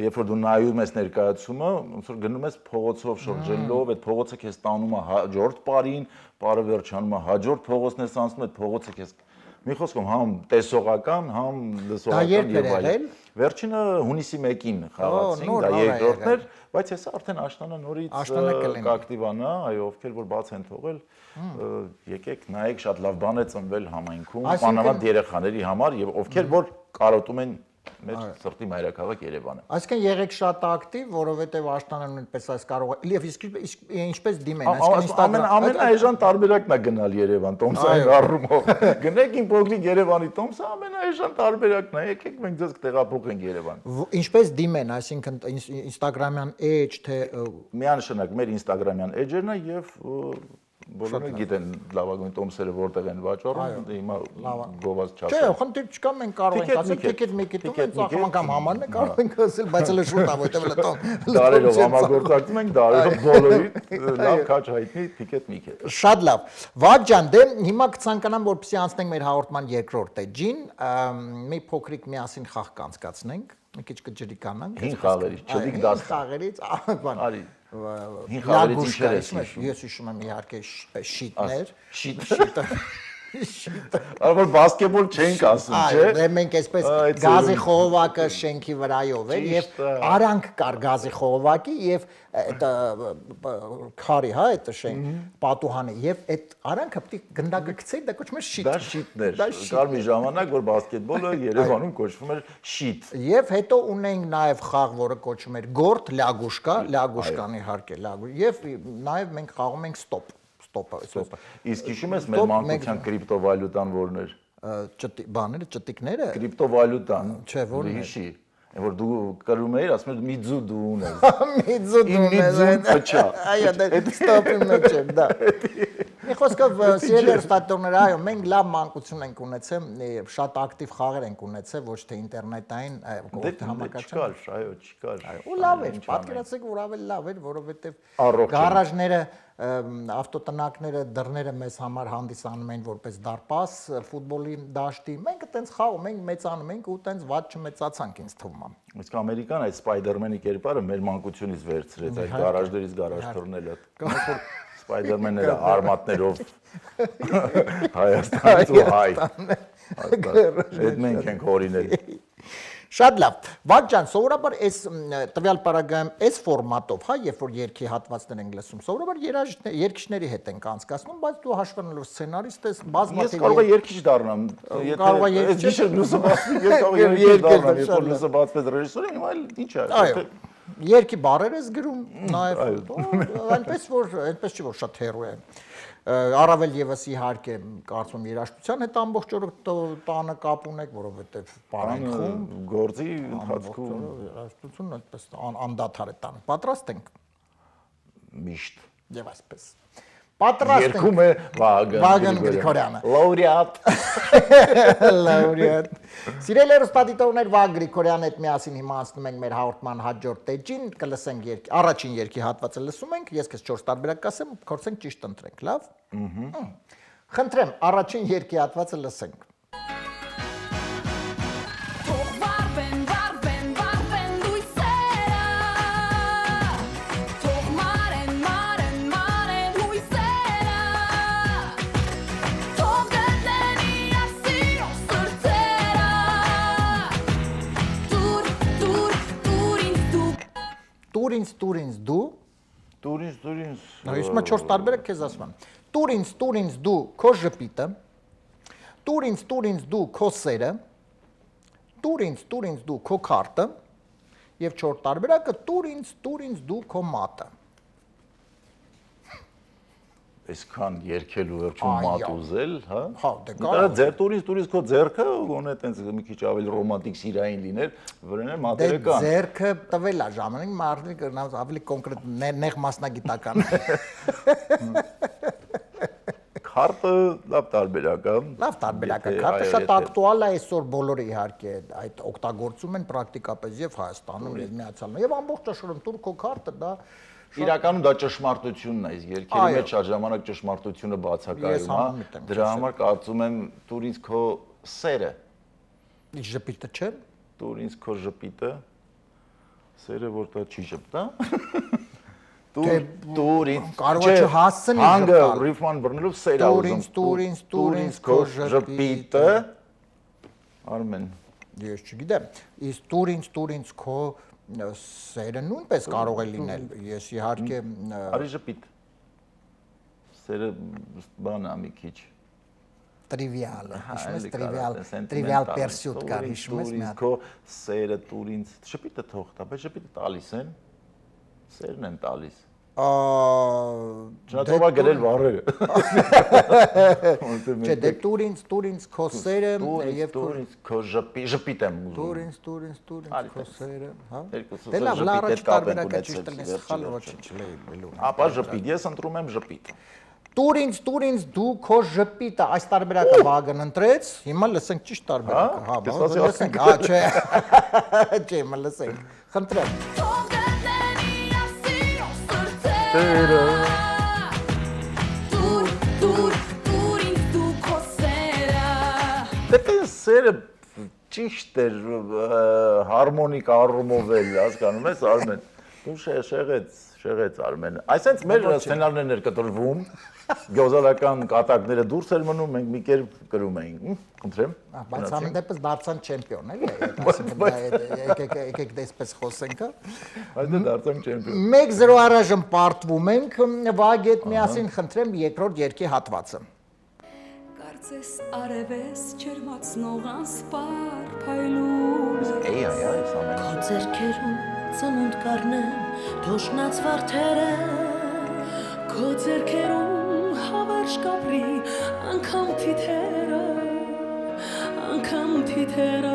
երբ որ դու նայում ես ներկայացումը, ոնց որ գնում ես փողոցով շրջելով, այդ փողոցը քեզ տանում է հաջորդ պարին, պարը վերջանում է հաջորդ փողոցն ես անցնում, այդ փողոցը քեզ մի խոսքով համ տեսողական, համ լսողական եւ այլն։ Վերջինը հունիսի 1-ին խաղացինք, դա երկրորդն էր, բայց հեսա արդեն աշնանը նորից կակտիվանա, այո, ովքեր որ բաց են թողել, եկեք նայեք, շատ լավ բան է ծնվել համայնքում, մանավանդ երեխաների համար եւ ովքեր որ կարոտում են մեր սրտի մայրաքաղաք Երևանը։ Այսինքն եղեք շատ ակտիվ, որովհետև աշնանը նույնպես այս կարող է։ Եվ ինչպես դիմեն, այսինքն Instagram ամենաէժան տարբերակն է գնալ Երևան, Տոմսային առումով։ Գնեք իմ փոքրիկ Երևանի Տոմսը ամենաէժան տարբերակն է, եկեք մենք ձեզ կտեղափոխենք Երևան։ Ինչպես դիմեն, այսինքն Instagram-յան edge թե միանշանակ մեր Instagram-յան edge-ն է եւ բոլորը գիտեն լավագույն տոմսերը որտեղ են վաճառում, հիմա գովազ չասեմ։ Չէ, խնդիր չկա, մենք կարող ենք ասել ticket մի-կետում են ծախում կամ համարն է կարող ենք ասել, բայց էլ շուտ է, որտեղ էլ տոն։ Դարերով համագործակցում ենք, դարերով բոլորի լավ քաչ հայտնի ticket մի կետ։ Շատ լավ։ Վաճ ջան, դե հիմա կցանկանամ, որպեսզի անցնենք մեր հաղորդման երկրորդ էջին, մի փոքրիկ միասին խաղ կանցկացնենք, մի քիչ կջրիկանանք։ 5 խաղերից, չդիք 10 խաղերից, բան։ Արի։ 5 խաղերից ինչեր ես հիշում։ Ես հիշում եմ իհարկե շիտներ, շիտը։ Որ բասկետբոլ չենք ասում, չէ՞։ Այո, մենք այսպես գազի խողովակը շենքի վրայով էր եւ արանք կար գազի խողովակի եւ այդ քարի, հա, այդ շենք պատուհանը եւ այդ արանքը պետք է գնդակը գցեի, դա կոչվում է շիտ։ Դա շիտներ։ Կար մի ժամանակ, որ բասկետբոլը Երևանում կոչվում էր շիտ։ Եւ հետո ունենք նաեւ խաղ, որը կոչվում էր գորտ, լագուշկա, լագուշկան իհարկե լագու եւ նաեւ մենք խաղում ենք ստոպ։ Իսկ հիշում ես մեր մանկության կրիպտովալյուտան որն էր։ Բաները, ճտիկները։ Կրիպտովալյուտան։ Չէ, որն է։ Հիշի։ Որ դու կրում էիր, ասում ես միձու դու ունես։ Միձու դու ունես։ Այո, դա ստոպի մեջ է, դա։ Մի խոսքով սիրելի ստատորները, այո, մենք լավ մանկություն ենք ունեցել, շատ ակտիվ խաղեր ենք ունեցել, ոչ թե ինտերնետային, կողմի համակարգչային։ Չկար, այո, չկար։ Ու լավ էր, պատկերացրեք, որ ավելի լավ էր, որովհետև գարաժները, ավտոտնակները, դռները մեզ համար հանդիսանում են որպես դարպաս, ֆուտբոլի դաշտի։ Մենք այտենց խաղում ենք, մեծանում ենք ու այտենց վատ չմեծացանք ինձ թվում է։ Իսկ Ամերիկան այդ Սպայդերմենի կերպարը մեր մանկությունից վերցրեց, այդ գարաժներից գարաժ թռնելը։ Spider-Man-ները արմատներով Հայաստանից ու հայ։ Այդ մենք ենք օրինել։ Շատ լավ։ Վագ ջան, սովորաբար այս տվյալ պարագայում այս ֆորմատով, հա, երբ որ երկի հատվածներ ենք լսում, սովորաբար երգիչների հետ ենք անցկացնում, բայց դու հաշվառելով սցենարիստ ես, բազմաթիվ Ես կարող եմ երգիչ դառնամ, եթե այս գիշեր լույսը բացվի, ես կարող եմ երգիչ դառնամ, երբ որ լույսը բացվեց ռեժիսորը, հիմա էլ ինչ է։ Այո։ Երկի բառեր ես գրում, նաև այնպես չի որ շատ հեռու է։ Առավել եւս իհարկե կարծում եմ երաժշտության հետ ամբողջ օրը տանը կապ ունեք, որովհետեւ պարենքում գործի ընթացքում երաժշտությունն այդպես անդադար է տանը։ Պատրաստ ենք միշտ եւ այսպես։ Պատրաստ ենք։ Երկում է Վագն Գրիգորյանը։ Լաուրեատ։ Լաուրեատ։ Սիրելի հեռուստադիտողներ, Վագ Գրիգորյանի հետ միասին հիմա անցնում ենք մեր հաղորդման հաջորդ էջին, կլսենք առաջին երկի հատվածը լսում ենք, ես քեզ 4 տարբերակ կասեմ, փորձենք ճիշտ ընտրենք, լավ։ Խնդրեմ, առաջին երկի հատվածը լսենք։ Տուրինց դու Տուրինց Նույնիսկ 4 տարբերակ քեզ ասում եմ։ Տուրինց դու քո ժպիտը, տուրինց դու քո սերը, տուրինց դու քո քարտը եւ 4 տարբերակը տուրինց դու քո մատը։ Այսքան երկելու վերջում մատ ուզել, հա։ Հա, դե կարող։ Ձեր տուրինց քո ձեռքը գոնե տենց մի քիչ ավելի ռոմանտիկ սիրային լիներ, վրաներ մատերը կան։ Դե ձեռքը տվել է ժամանակ, մարդը կգնաց ավելի կոնկրետ նեղ մասնագիտական։ Քարտը լավ տարբերակ է։ Լավ տարբերակ է, քարտը շատ ակտուալ է այսօր բոլորը իհարկե այդ օգտագործում են պրակտիկապես եւ Հայաստանում եւ Միացյալ Նահանգներում եւ ամբողջ աշխարհում տուրքո քարտը դա Իրականում դա ճշմարտությունն է, իսկ երկերի մեջ շատ ժամանակ ճշմարտությունը բացակայում է։ Դրա համար կարծում եմ տուրինց քո սերը։ Ինչ ժպիտը չէ։ Տուրինց քո ժպիտը։ Սերը որ դա չի ժպտա։ Տուրինց կարող է չհասցնի հանգը ռիֆման բռնելով սերա ուզում։ Տուրինց քո ժպիտը։ Արմեն։ Ես չգիտեմ։ Իսկ տուրինց քո սերը նույնպես կարող է լինել։ Ես իհարկե Արի ժպիտ։ Սերը բան է մի քիչ տրիվիալ, հիշում ես տրիվիալ պերսյուտ կար, հիշում ես մի հատ։ Քո սերը տուրինց ժպիտը թող տա, բայց ժպիտը տալիս են։ Սերն են տալիս։ Չնայած ով է գրել բառերը։ Չէ, դե տուրինց քո սերը եւ տուրինց քո ժպիտ եմ ուզում։ Տուրինց քո սերը, հա։ Երկուսը Դե լավ, լարաջ տարբերակը ճիշտ ունեցել, լինի, սխալ ոչինչ չլինի։ Ապա ժպիտ, ես ընտրում եմ ժպիտ։ Տուրինց դու քո ժպիտը, այս տարբերակը Վագն ընտրեց, հիմա լսենք ճիշտ տարբերակը, հա, բա լսենք, հա, չէ։ Չէ, հիմա լսենք։ Խնդրեմ։ Դե սերը ճիշտ էր հարմոնիկ առումով էլ, հասկանում ես, Արմեն։ Դու շեղեց Արմենը։ Այսինքն մեր սցենարներն էր կտրվում, գյուզալական կատակները դուրս էր մնում, մենք մի կերպ կրում էինք։ Խնդրեմ։ Բայց ամեն դեպս դարձան չեմպիոն, էլի։ Եկեք դեսպես խոսենք, հա։ Բայց դե դարձանք չեմպիոն։ 1-0 առայժմ պարտվում ենք, Վագի հետ միասին խնդրեմ երկրորդ երկի հատվածը։ Կարծես արևես ջերմացնող անսպար փայլուն Այ, այս ամենը։ Քո ձեռքերում ծնունդ կառնեմ թոշնած վարդերը Քո ձեռքերում հավերժ կապրի անգամ թիթերը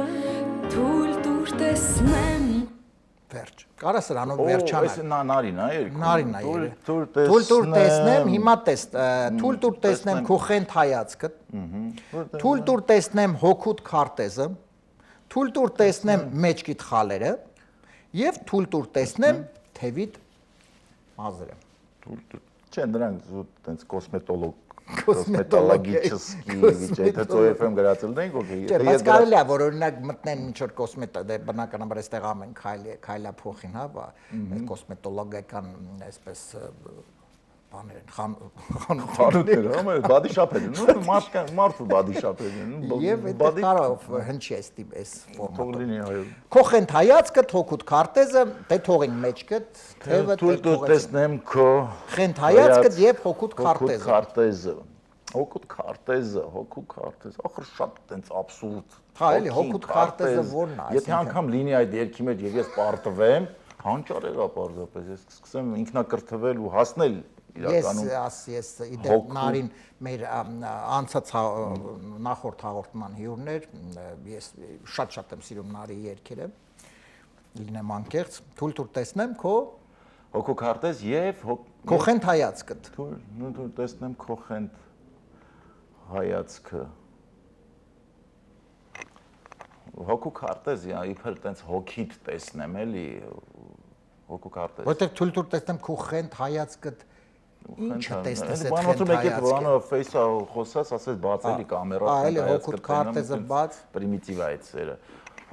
Թույլ տուր տեսնեմ Վերջ։ Կարա սրանով վերջանալ։ Այս նարին է երկու։ Նարին է երեք։ Թույլ տուր տեսնեմ, հիմա տեստ։ Թույլ տուր տեսնեմ քո խենթ հայացքը։ Թույլ տուր տեսնեմ հոգուտ քարտեզը։ Թույլ տուր տեսնեմ մեջքիդ խալերը եւ թույլ տուր տեսնեմ թևիդ մազերը։ Չէ, նրանք տենց կոսմետոլոգիչեսկի վիճակը ծոյեֆեմ գրածել ենք, օքեյ։ Չէ, բայց կարելի է որ օրինակ մտնեն ինչ որ կոսմետո, դե բնականաբար այստեղ ամեն քայլա փոխին, հա, այդ կոսմետոլոգիական այսպես բաներ են, խանութներ, բադիշապեր են, մարդու բադիշապեր են։ Եվ այդ կարով հնչի այս ֆորմատով։ Թող լինի, այո։ Քո խենթ հայացքը, թոքուտ քարտեզը, դե թողին մեջքդ, թևը Թույլ տեսնեմ քո խենթ հայացքդ եւ հոգուտ քարտեզը։ Հոգուտ քարտեզը, ախր շատ տենց абսուրդ։ Հա, էլի հոգուտ քարտեզը որն է, Եթե անգամ լինի այդ երկի մեջ եւ ես պարտվեմ, հանճար եղա պարզապես, ես կսկսեմ ինքնակրթվել ու հասնել իրականում։ Ես իդեպ Նարին մեր անցած նախորդ հաղորդման հյուրներ, ես շատ եմ սիրում Նարի երգերը, լինեմ անկեղծ, թույլ տեսնեմ քո հոգու քարտեզ եւ քո խենթ հայացքդ։ Թույլ տեսնեմ քո խենթ հայացքը։ Հոգու քարտեզ, իբր տենց հոգիդ տեսնեմ էլի, հոգու քարտեզ։ Որտեղ թույլ տեսնեմ քո խենթ հայացքդ, ինչը տեսնես այդ խենթ խենթ հայացքը։ Բանը ֆեյսա խոսած, ասես բացելի կամերա, էլի հոգուտ քարտեզը բաց, պրիմիտիվ է այդ սերը։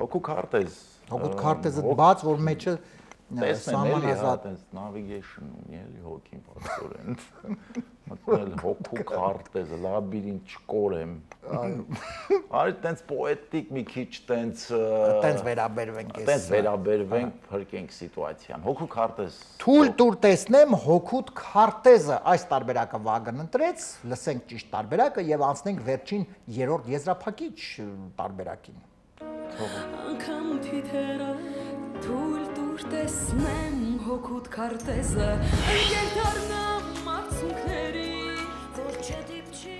Հոգու քարտեզ։ հոգուտ քարտեզը բաց, որ մեջը սահմանազատ է, navigation էլի հոգին բացորեն։ Մտնել հոգու քարտեզը, լաբիրինտ չկորեմ։ Արի տենց պոետիկ մի քիչ տենց վերաբերվենք ես։ Տենց վերաբերվենք, փրկենք սիտուացիան։ Հոգու քարտեզ։ Թույլ տուր տեսնեմ հոգուտ քարտեզը, այս տարբերակը Վագն ընտրեց, լսենք ճիշտ տարբերակը եւ անցնենք վերջին երրորդ եզրափակիչ տարբերակին։ Անկամ թիթերը Թույլ տուր տեսնեմ հոգուտ քարտեզը Ընկեր դառնամ արցունքների որ չդիպչի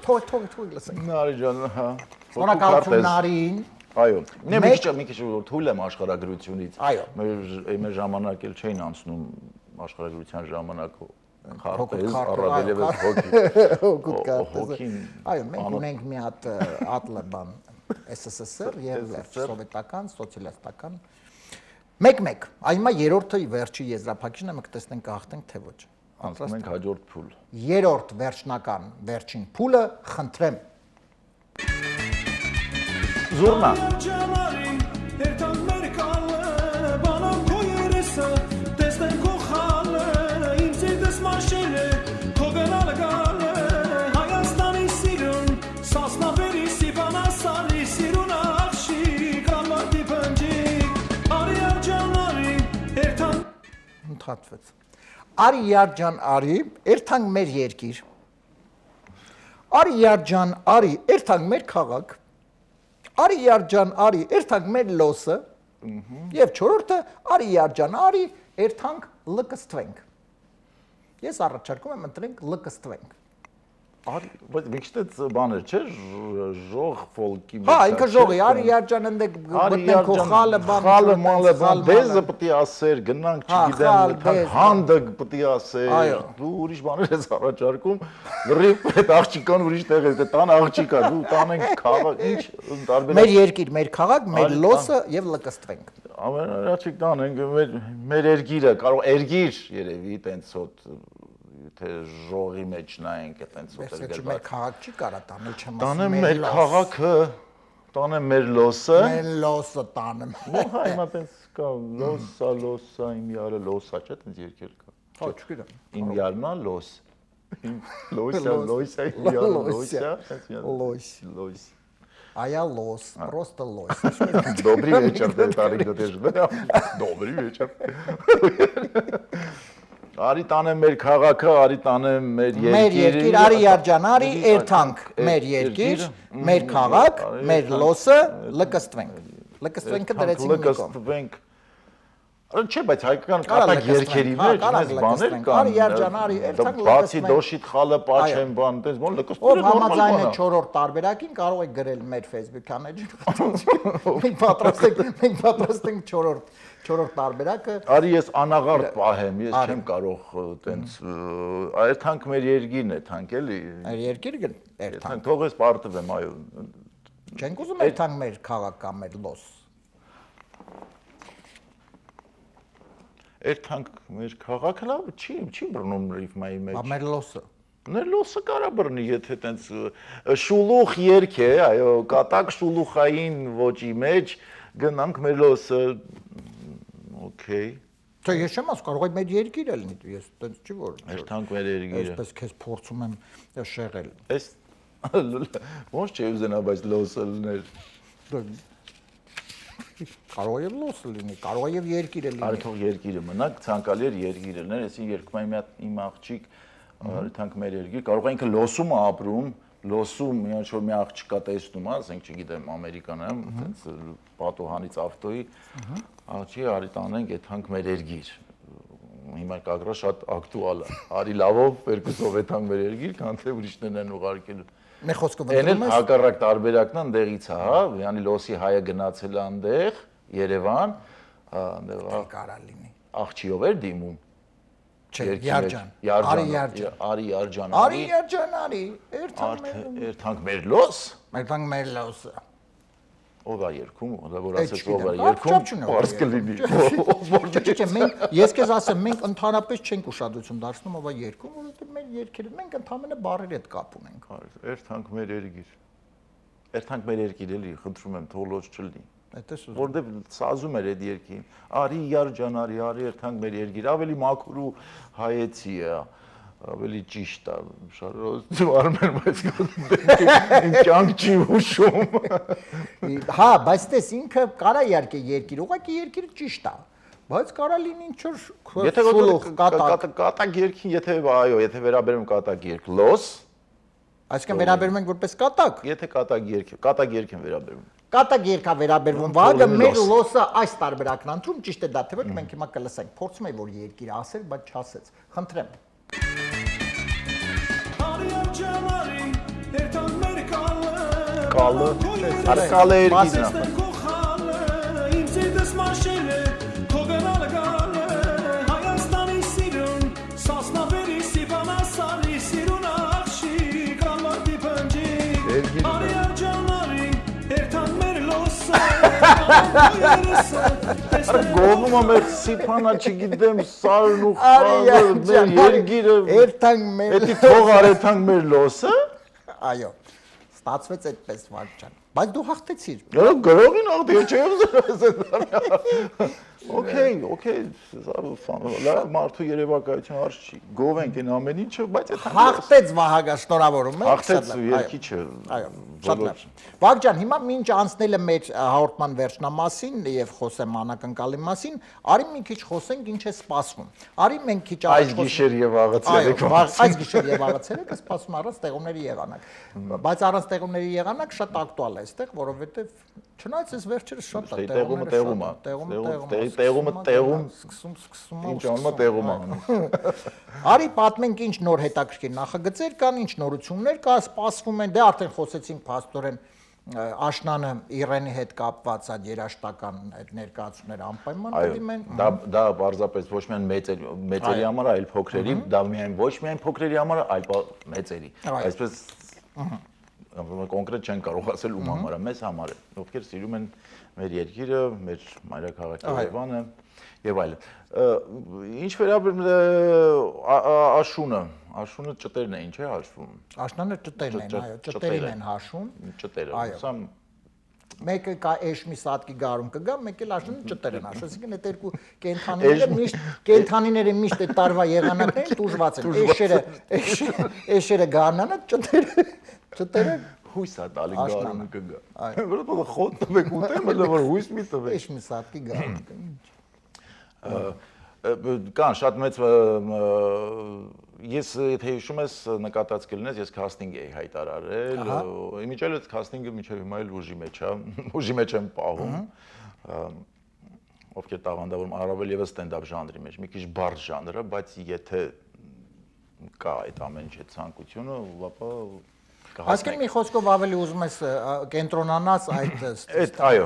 Թող լսենք։ Նարի ջան, հա։ Շնորհակալություն Նարին։ Այո։ Մի քիչ թույլ եմ աշխարհագրությունից։ Այո։ Մեր ժամանակ էլ չէին անցնում աշխարհագրության ժամանակ Հոգուտ քարտեզ, առավելևս հոգի։ Հոգուտ քարտեզը։ Հոգին։ Այո, մենք ունենք մի հատ ատլը բան SSSR եւ սովետական, սոցիալիստական։ Մեկ, այմա երրորդը վերջի եզրափակիչն է, մենք տեսնենք հաղթենք թե ոչ։ Անցնում ենք հաջորդ փուլ։ Երրորդ վերջնական վերջին փուլը, խնդրեմ։ Զուրնա։ Ընդհատվեց։ Արի Յարջան արի, երթանք մեր երկիր։ Արի Յարջան արի, երթանք մեր քաղաք։ Արի Յարջան արի, երթանք մեր լոսը։ Եվ չորրորդը արի Յարջան արի, երթանք լկստվենք։ Ես առաջարկում եմ ընտրենք լկստվենք։ Բայց մի քիչ բաներ չէ, ժող ֆոլկի մեջ։ Հա, ինքը ժողի, Արի Յարջան ընդեք գտնենք քո խալը բան, խալը մալը բան, դեզը պետք է ասեր, գնանք, չգիտեմ, հանդը պետք է ասեր։ Դու ուրիշ բաներ ես առաջարկում, լրիվ այդ աղջիկան ուրիշ տեղ է, տան աղջիկա, դու տանենք քաղաք, ինչ տարբեր։ Մեր երկիր, մեր քաղաք, մեր լոսը եւ լկստվենք։ Ամենաառաջիկ տանենք մեր երգիրը, կարող երգիր երևի տենց հոտ թե ժողի մեջ նայենք այտենց ուտել գլխ։ Մեր քաղաք չի կարա տանել, չեմ ասում։ Տանեմ մեր քաղաքը, տանեմ մեր լոսը։ Մեր լոսը տանեմ։ Հա, հիմա տենց կա լոսա, իմ յարը լոսա, չէ՞ տենց երկեր կա։ Հա, չգիտեմ։ Իմ յարնա լոս։ Լոսա, լոս։ Aya los, просто los. Добрый вечер, Тарик Դետեժն։ Добрый вечер։ Արի տանեմ մեր քաղաքը, արի տանեմ մեր երկիրը։ Մեր երկիր, Արի Յարջան, արի երթանք մեր երկիր, մեր քաղաք, մեր լոսը, լկստվենք։ Լկստվենքը դրեցինք մի կողմ։ Լկստվենք։ Չէ, բայց հայկական կատակ երկերի մեջ այս բաներ կան։ Արի Յարջան, արի երթանք լկստվենք։ Բացի դոշիտ խալը պաչեն բան, տես ո՞ր լկստվելը Ով համաձայն է 4-րդ տարբերակին կարող է գրել մեր Facebook-ան էջին։ Մենք պատրաստ ենք 4-րդ տարբերակը։ Արի ես անաղարտ պահեմ, ես չեմ կարող տենց երթանք մեր երկիրն է, թանկ էլի։ Մեր երկիրը երթանք։ Թող ես պարտվեմ, այո։ Չենք ուզում երթանք մեր քաղաք կամ մեր լոս։ Երթանք մեր քաղաքը լավ չի բռնում ռիֆմայի մեջ։ Մեր լոսը։ Մեր լոսը կարա բռնի, եթե տենց շուլուխ երգ է, այո, կատակ շուլուխային ոճի մեջ գնանք մեր լոսը։ Okay։ Չէ, ես չեմ ասում, կարող է մեր երկիրը լինի, ես այդպես չի որ։ Երթանք մեր երկիրը։ Այսպես քեզ փորձում եմ շեղել։ Էս ոնց չէ ուզենա, բայց լոսը լիներ։ Կարող է լոսը լինի, կարող է եւ երկիրը լինի։ Արի թող երկիրը մնա, ցանկալի էր երկիրը լիներ, այսին երկում եմ իմ աղջիկ, արիթանք մեր երկիր, կարող է ինքը լոսում է ապրում, լոսում ինչ որ մի աղջիկա տեսնում, ասենք, չգիտեմ, Ամերիկանում, այդպես պատուհանից ավտոյի, աղջի արի տանենք այդանք մեր երկիր։ Հիմա կագրա շատ ակտուալ է։ Արի լավով երկուսով այդանք մեր երկիր, քան թե ուրիշներն են ուղարկելու։ Մի խոսքը Էն վկայում ես։ հակառակ տարբերակն ընդեղից է, հա, յանի լոսի հայը գնացել է այնտեղ, Երևան, այնտեղ Կարա լինի։ աղջիով էր դիմում։ Չէ, Յարջան։ Արի Յարջան։ Արի Յարջան։ Արի Յարջան, արի։ Երթանք մեր լոս։ Մերտանք մեր լոսը։ Ով է երկում, որ ասես ով է երկում, բարձ կլինի։ Չէ, մենք ես քեզ ասեմ, մենք ընդհանրապես չենք ուշադրություն դարձնում ով է երկում, որովհետև մեր երկիրը մենք ընդհանրապես բառերի հետ կապ ունենք։ Երթանք մեր երկիր։ Երթանք մեր երկիր էլի, խնդրում եմ, թող լոս չլինի։ Այդպես ուզում։ Որտեվ սազում էր այդ երկին։ Արի Յարջան, արի երթանք մեր երկիր, ավելի մաքուր ու հայեցի է, ավելի ճիշտ է, շարոց արմեն, բայց կյանք չի հուշում։ Հա, բայց տես ինքը կարա իհարկե երկիր, ուղղակի երկիրը ճիշտ է, բայց կարա լինի ինչ-որ շուլուղ, կատակ երկին, եթե այո, եթե վերաբերում կատակ երկ, լոս, այսինքն վերաբերում ենք որպես կատակ։ եթե կատակ երկ են վերաբերում։ Կատակ երկա վերաբերվում, Վահագը մեր լոսը այս տարբերակն ընտրում, ճիշտ է դա, թե ոչ մենք հիմա կլսենք, փորձում է որ երկիրը ասել, բայց չասեց։ Խնդրեմ։ Կալը, կալը երկիրն է։ Գովում եմ այդ սիփանա չգիտեմ սարն ու խաղը մեր երկիրը Երթանք մեր էդի թող արեթանք մեր լոսը այո ստացվեց այդպես Վարչան բայց դու հաղթեցիր գրողին աղդ ես չեմ Okay, մարդու երևակայություն հարց չի, գովենք են ամեն ինչը, բայց այդ հաղթեց Վահագը, շնորհավորում եմ։ Հաղթեց երկիչը։ Այո, շատ լավ։ Վահագ ջան, հիմա մինչ անցնելը մեր հաղորդման վերջնամասին եւ խոսեմ անակնկալի մասին, արի մի քիչ խոսենք ինչ է սպասվում։ Արի մենք քիչ այս գիշեր եւ վաղը ցերեկը։ Այս գիշեր եւ վաղը ցերեկը սպասում առանց տեղումների եղանակ։ Բայց առանց տեղումների եղանակ շատ ակտուալ է այստեղ, որովհետեւ չնայած այս վերջերս շատ է տեղումը սկսում ինչ անում է տեղում անում։ Արի պատմենք ինչ նոր հետաքրքիր նախագծեր կան, ինչ նորություններ կա, սպասվում են, դե արդեն խոսեցինք փաստորեն Աշնանը Իրանի հետ կապված այդ երաշտական այդ ներկայացումները անպայման կլինեն։ Դա պարզապես ոչ միայն մեծերի համար, այլ փոքրերի, դա միայն ոչ միայն փոքրերի համար, այլ մեծերի։ Այսպես կոնկրետ չեն կարող ասել ում համար է, մեզ համար է, ովքեր սիրում են մեր երկիրը, մեր մայրաքաղաքի Երևանը եւ այլն։ Ինչ վերաբերում է Աշունը ճտերն է, ինչ է հաշվում։ Աշնանը ճտերն են, այո, ճտերին են հաշվում։ Ճտերը, ասամ մեկը կա էշմի սատկի գարուն կգա, մեկ էլ Աշնանը ճտերն է, այսինքն այդ երկու կենթանիները միշտ այդ տարվա եղանակներին տուժված են։ Էշերը գարնանը, ճտերը հույս է տալի գարունը կգա։ Որովհետեւ խոտ տվեք ուտեմ, էլ որ հույս մի տվեք։ Էշմի սատկի գարուն կա։ Կան շատ մեծ ես եթե հիշում ես նկատած կլինես ես քաստինգ էի հայտարարել իմիջիալ այդ քաստինգը մինչև հիմա էլ ուժի մեջ եմ պահում ովքեր տաղանդավորում առավել եւս ստենդափ ժանրի մեջ մի քիչ բարդ ժանրը բայց եթե կա այդ ամեն ինչ ցանկությունը ապա Այսինքն մի խոսքով ավելի ուզում ես կենտրոնանաս այդ այո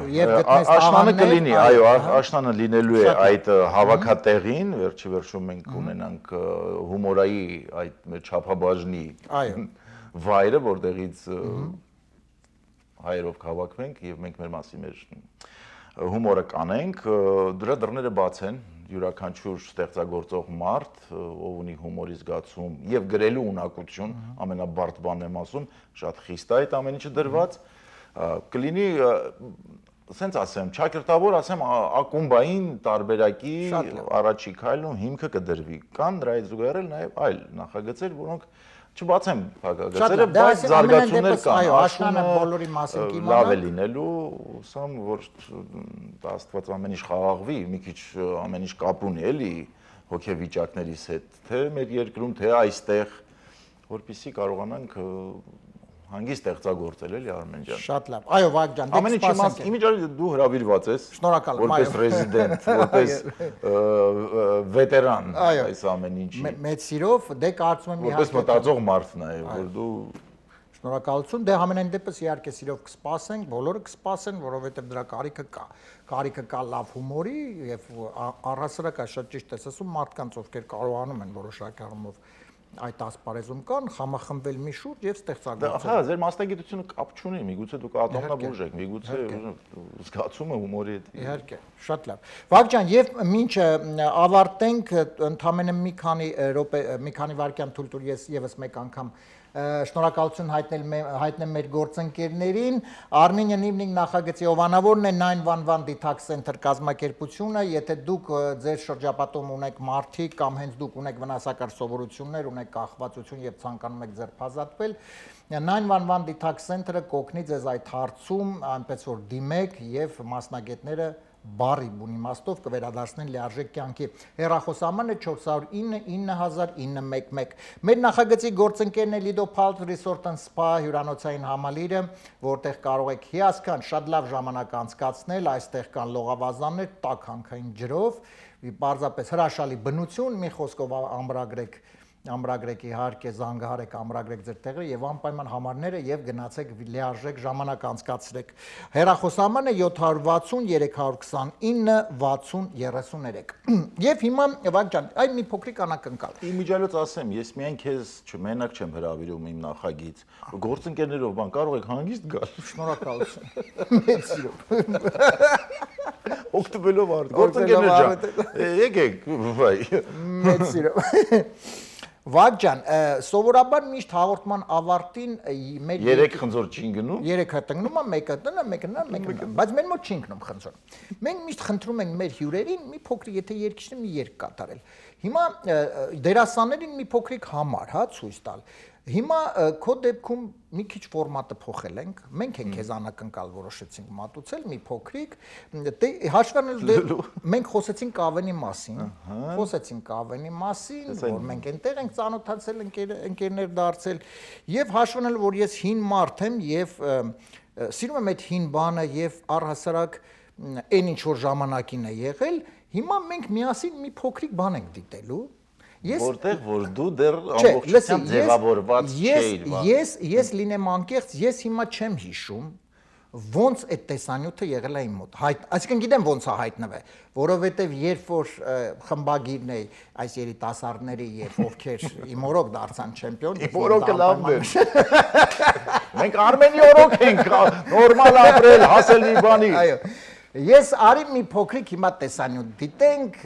աշնանը կլինի այո աշնանը լինելու է այդ հավաքատեղին վերջի վերջում մենք ունենանք հումորայի այդ մեր չափաբաժնի վայրը որտեղից հայերով կհավաքվենք եւ մենք մեր մասի մեր հումորը կանենք դրա դռները բաց են յուրաքանչյուր ստեղծագործող մարդ, ով ունի հումորի զգացում եւ գրելու ունակություն, ամենաբարդ բանն եմ ասում, շատ խիստ է այդ ամեն ինչը դրված, կլինի Սենց ասեմ, ճակերտավոր ասեմ ակումբային տարբերակի առաջի քայլում հիմքը կդրվի։ Կան դրայից զուգահեռ նաև այլ նախագծեր, որոնք չբացեմ փակագծերը, բայց զարգացումներ կան։ Աշխանը բոլորի մասին կիմանանք։ Լավ է լինելու, ուսամ որ Աստված ամեն ինչ խաղաղվի, մի քիչ ամեն ինչ կապ ունի էլի հոգեվիճակներիս հետ, թե մեր երկրում, թե այստեղ, որպեսզի կարողանանք հանգիստ ստեղծագործել էլի Արմեն ջան։ Շատ լավ։ Այո, Վագ ջան, ամեն ինչ իմաստ, իմիջիալի դու հրավիրված ես։ Շնորհակալ եմ, որպես ռեզիդենտ, որպես վետերան այս ամեն ինչի։ Մեծ սիրով, դե կարծում եմ որպես մտածող մարդ նաև, որ դու շնորհակալություն, դե ամենայն դեպս իհարկե սիրով կսպասենք, բոլորը կսպասեն, որովհետև դրա կարիքը կա։ Կարիքը կա լավ հումորի եւ առհասարակ է շատ ճիշտ ես ասում մարդկանց, ովքեր կարողանում են որոշակի առումով այդ ասպարեզում կան, խմախմբվել մի շուրջ եւ ստեղծագործել։ Հա, ձեր մասնագիտությունը կապ չունի, միգուցե դուք ատոմնաբուժ եք, միգուցե զգացումը հումորի հետ։ Իհարկե, շատ լավ։ Վագ ջան, եւ մինչ ավարտենք, ընդամենը մի քանի վայրկյան թույլ տուր ես եւս մեկ անգամ շնորհակալություն հայտնեմ մեր գործընկերներին, Armenian Evening նախագծի ովանավորն է 911 Detox Center կազմակերպությունը, եթե դուք ձեր շրջապատում ունեք մարդիկ կամ հենց դուք ունեք վնասակար սովորություններ, ունեք կախվածություն եւ ցանկանում եք ձերբազատվել, 911 Detox Center-ը կօգնի ձեզ այդ հարցում, այնպես որ դիմեք եւ մասնագետները բարի բուն իմաստով կվերադարձնեն լիարժեք կյանքի։ Հեռախոսահամարը 409 9000 911։ Մեր նախագծի գործընկերն է Lido Palms Resort and Spa հյուրանոցային համալիրը, որտեղ կարող եք հիասքանչ շատ լավ ժամանակ անցկացնել, այստեղ կան լողավազաններ տաք հանքային ջրով, պարզապես հրաշալի բնություն, մի խոսքով ամրագրեք իհարկե զանգահարեք ամրագրեք ձեր տեղը եւ անպայման համարները եւ գնացեք լիարժեք ժամանակ անցկացրեք։ Հեռախոսահամարն է 760 329 60 33։ Եվ հիմա Վագ ջան, այ մի փոքրիկ անակնկալ։ Իմիջիալից ասեմ, ես միայն քեզ չմենակ չեմ հրավիրում իմ նախագիծ։ Գործընկերներով բան կարող եք հանգիստ գալ։ Շնորհակալություն։ Մեծ սիրով։ Օգտվելով արդ։ Գործընկերներ ջան, եկեք, վայ։ Մեծ սիրով։ Վագ ջան, սովորաբար միշտ հաղորդման ավարտին մեր 3 խնձոր չի գնում։ 3-ը տնգնում է, մեկը տնա, մեկը նա, բայց մեր մոտ չի ընկնում խնձոր։ Մենք միշտ խնդրում ենք մեր հյուրերին մի փոքրիկ, եթե երկիշն մի երկ կատարել։ Հիմա դերասաններին մի փոքրիկ համար, հա, ցույց տալ։ Հիմա քո դեպքում մի քիչ ֆորմատը փոխել ենք, մենք ենք քեզ անակնկալ որոշեցինք մատուցել մի փոքրիկ, հաշվառնելով մենք խոսեցինք Կավենի մասին, որ մենք այնտեղ ենք ծանոթացել, ընկերներ դարձել, եւ հաշվառնելով որ ես հին մարդ եմ եւ սիրում եմ այդ հին բանը եւ առհասարակ այն ինչ որ ժամանակին է եղել, հիմա մենք միասին մի փոքրիկ բան ենք դիտելու։ Որտեղ որ դու դեռ ամբողջությամբ ձևավորված չէիր։ Ես լինեմ անկեղծ, ես հիմա չեմ հիշում ոնց այդ տեսանյութը եղել է իմ մոտ։ Այսինքն գիտեմ ոնց է հայտնվել, որովհետև երբ որ խմբագիրն է այս երիտասարդների եւ ովքեր իմ օրոք դարձան չեմպիոն, օրոքը լավն է։ Մենք Արմենի օրոք ենք, նորմալ ապրել, հասել մի բանի։ Այո։ Ես արի մի փոքրիկ հիմա տեսանյութ դիտենք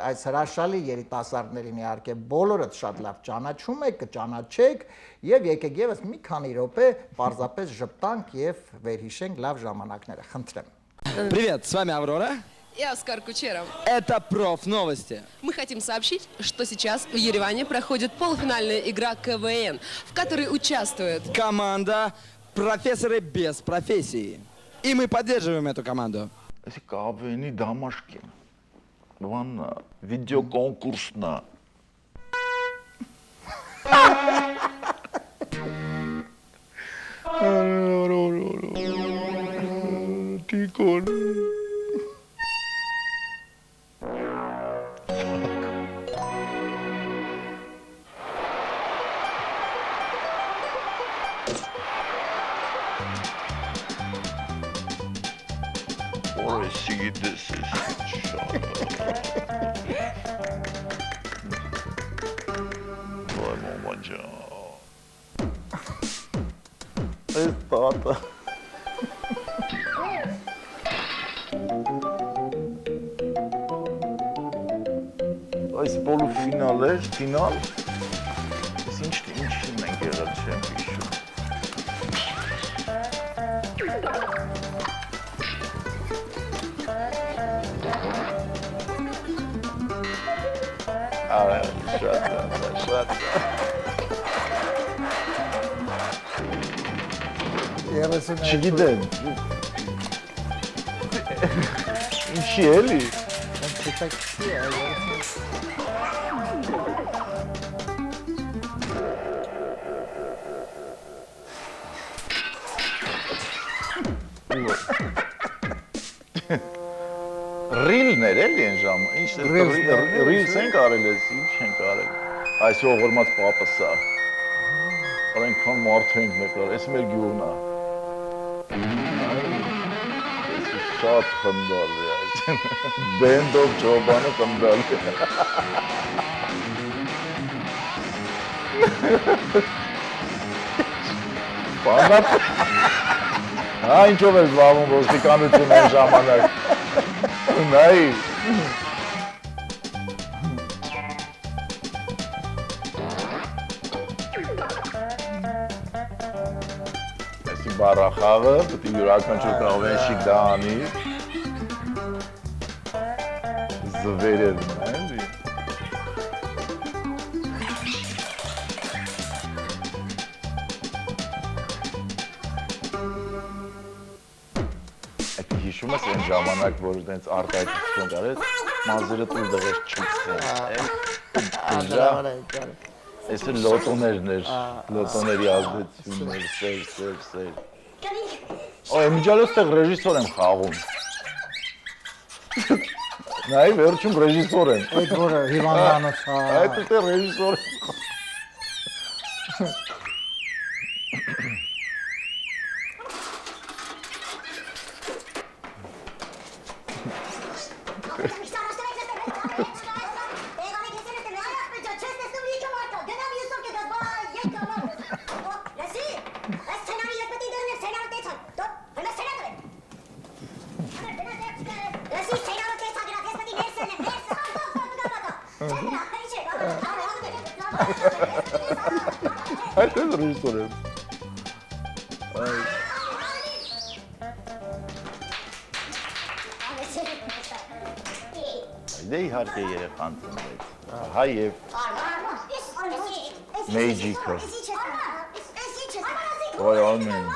այս հրաշալի երիտասարդներին իհարկե բոլորդ շատ լավ ճանաչում եք, կճանաչեք եւ եկեք եւս մի քանի րոպե պարզապես ժպտանք եւ վերհիշենք լավ ժամանակները, խնդրեմ։ Привет, с вами Аврора. И Оскар Кучеров. Это профновости. Мы хотим сообщить, что сейчас в Ереване проходит полуфинальная игра КВН, в которой участвует Команда «Профессоры без профессии». И мы поддерживаем эту команду. Այսի կավենի դամաշկ եմ, բաննա, վիդեո կոնկուրսնա։ Տիկոն։ This is Estata. Այս պոլուֆինալ էր, ֆինալ։ Ես ինչին ենք եղել չեմ հիշում։ Շատ։ Չգիտեմ։ Ինչի էլի։ Ռիլներ էլի են ժամը, ինչ ռիլս ենք արել ես, ինչ ենք արել, այս ողորմած պապսա, այնքան մարդու ենք մեկար, ես մեր գյուղն է, շատ խնդալ է այս, բենդով ճոբանը խնդալ է, բանատ, ինչով ես զբաղվում ոստիկանություն այն ժամանակ, նայի, այսի բարախաղը, պտի յուրականչուր կաղվեն շիկ դա անի, զվերերն են, հիշում ես այն ժամանակ, որ դենց արտահայտություն կարեց, մազերը տուր դղեր չուքսեն, այս է լոտոների ազդեցություններ, սեր։ Ոյ, միջալոց տեղ ռեժիսոր եմ խաղում։ Նայի վերջում ռեժիսոր եմ։ Այդ որը հիվանդանոց, այդ տեղ ռեժիսոր եմ խաղում։ Այդ է ռեժիսոր եմ։ Դե իհարկե երեխան ծնվեց, հա և Մեյջիկը։ Ոյ ամեն։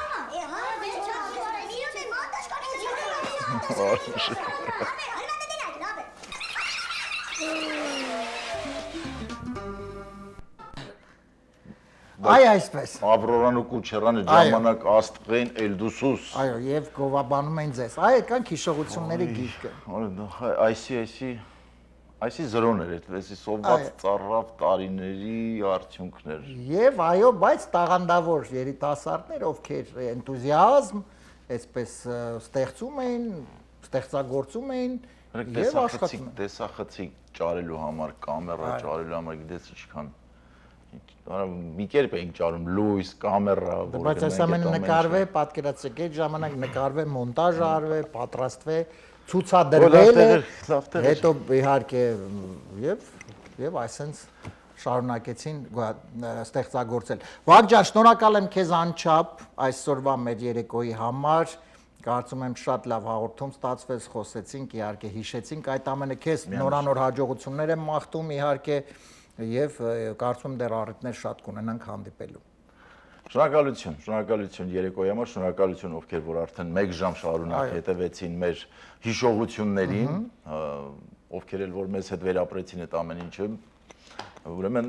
Այ այսպես։ Աբրորան ու Կուչերանը ժամանակ աստղեն Էլդուսուս։ Այո, եւ գովաբանում են ձեզ։ Այ եկան քիշողությունների գիրքը։ Այսի զրոներ էր, այսի սոված ծառավ տարիների արդյունքներ։ Եվ այո, բայց տաղանդավոր երիտասարդներ, ովքեր էնտուզիազմ, այսպես ստեղծում էին, ստեղծագործում էին եւ աշխատում։ Տեսախցիկ ճարելու համար, կամերա ճարելու համար, գիտես ինչքան մի կերպ էինք ճարում, լույս, կամերա, բայց այս ամենը նկարվե, պատկերացրեք, այդ ժամանակ նկարվե, մոնտաժ արվե, պատրաստվե, ցուցադրվել է, հետո իհարկե եւ այսպես շարունակեցին ստեղծագործել։ Վագ ջան, շնորհակալ եմ քեզ անչափ այսօրվա մեր երեկոյի համար։ Կարծում եմ շատ լավ հաղորդում ստացվեց, խոսեցինք, իհարկե հիշեցինք այդ ամենը, քեզ նորանոր հաջողություններ եմ մաղթում, իհարկե եւ կարծում եմ դեռ առիթներ շատ կունենանք հանդիպելու։ Շնորհակալություն երեկոյի համար, շնորհակալություն ովքեր որ արդեն 1 ժամ շարունակ հետևեցին մեր հիշողություններին, ովքեր էլ որ մեզ հետ վերապրեցին այդ ամեն ինչը, ուրեմն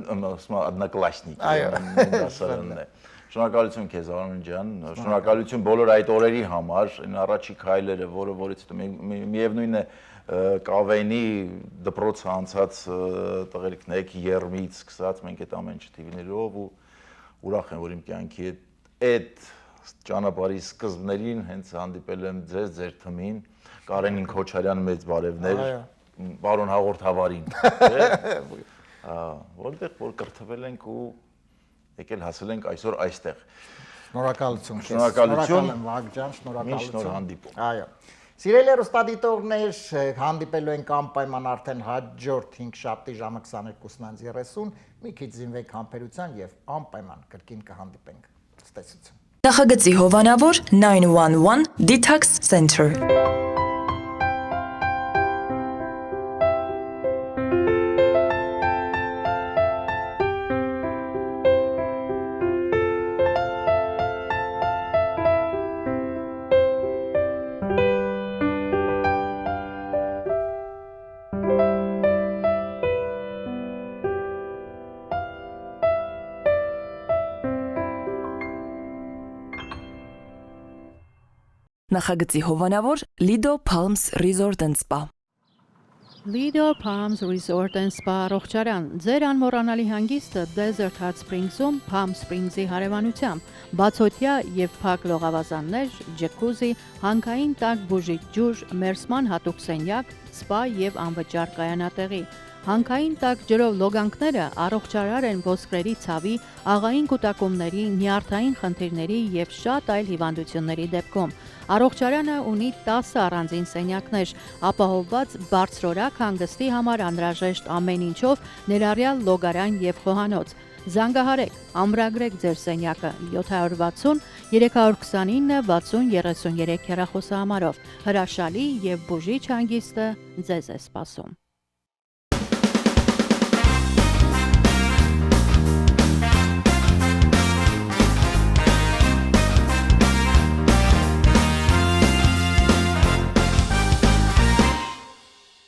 одноклассники, դասարանն է։ Շնորհակալություն քեզ Արմեն ջան, շնորհակալություն բոլոր այդ օրերի համար, այն առաջի քայլերը, որից միևնույն է կավենի դպրոցը անցած տղերքն եք երմից սկսած մենք այդ ամեն ինչ տիվիներով ու ուրախ եմ որ իմ կյանքի այդ ճանապարհի սկզբներին հենց հանդիպել եմ ձեր թմին Կարենին Քոչարյան մեծ բարևներ բարոն հաղորդավարին որտեղ որ կրթվել ենք ու եկել հասել ենք այսօր այստեղ շնորհակալություն շնորհակալություն Վագ ջան շնորհակալություն շնորհ հանդիպում այո Սիրելի հեռուստադիտողներ, հանդիպելու ենք անպայման արդեն հաջորդ 5 շաբթի ժամը 22:30, մի քիչ զինվեք համբերության եւ անպայման կրկին կհանդիպենք։ Ցտեսություն։ Նախագծի հովանավոր 911 Detox Center Նախագծի հովանավոր Lido Palms Resort and Spa։ Lido Palms Resort and Spa առողջարան։ Ձեր անմոռանալի հանգիստը Desert Hot Springs-ում Palm Springs-ի հարևանությամբ, բացօթյա եւ փակ լողավազաններ, ջեկուզի, հանքային տաք բուժիչ ջուր, մերսման հատուկ սենյակ, սպա եւ անվճար կայանատեղի։ Հանքային տաք ջրով լոգանքները առողջարար են ոսկրերի ցավի, աղային կուտակումների, նյարդային խնդիրների եւ շատ այլ հիվանդությունների դեպքում։ Առողջարանը ունի 10 առանձին սենյակներ, ապահովված բարձրորակ հանգստի համար անհրաժեշտ ամեն ինչով, ներառյալ լոգարան եւ խոհանոց։ Զանգահարեք, ամրագրեք ձեր սենյակը 760 329 60 33 հեռախոսահամարով։ Հրաշալի եւ բուժիչ հանգիստը ձեզ է սպասում։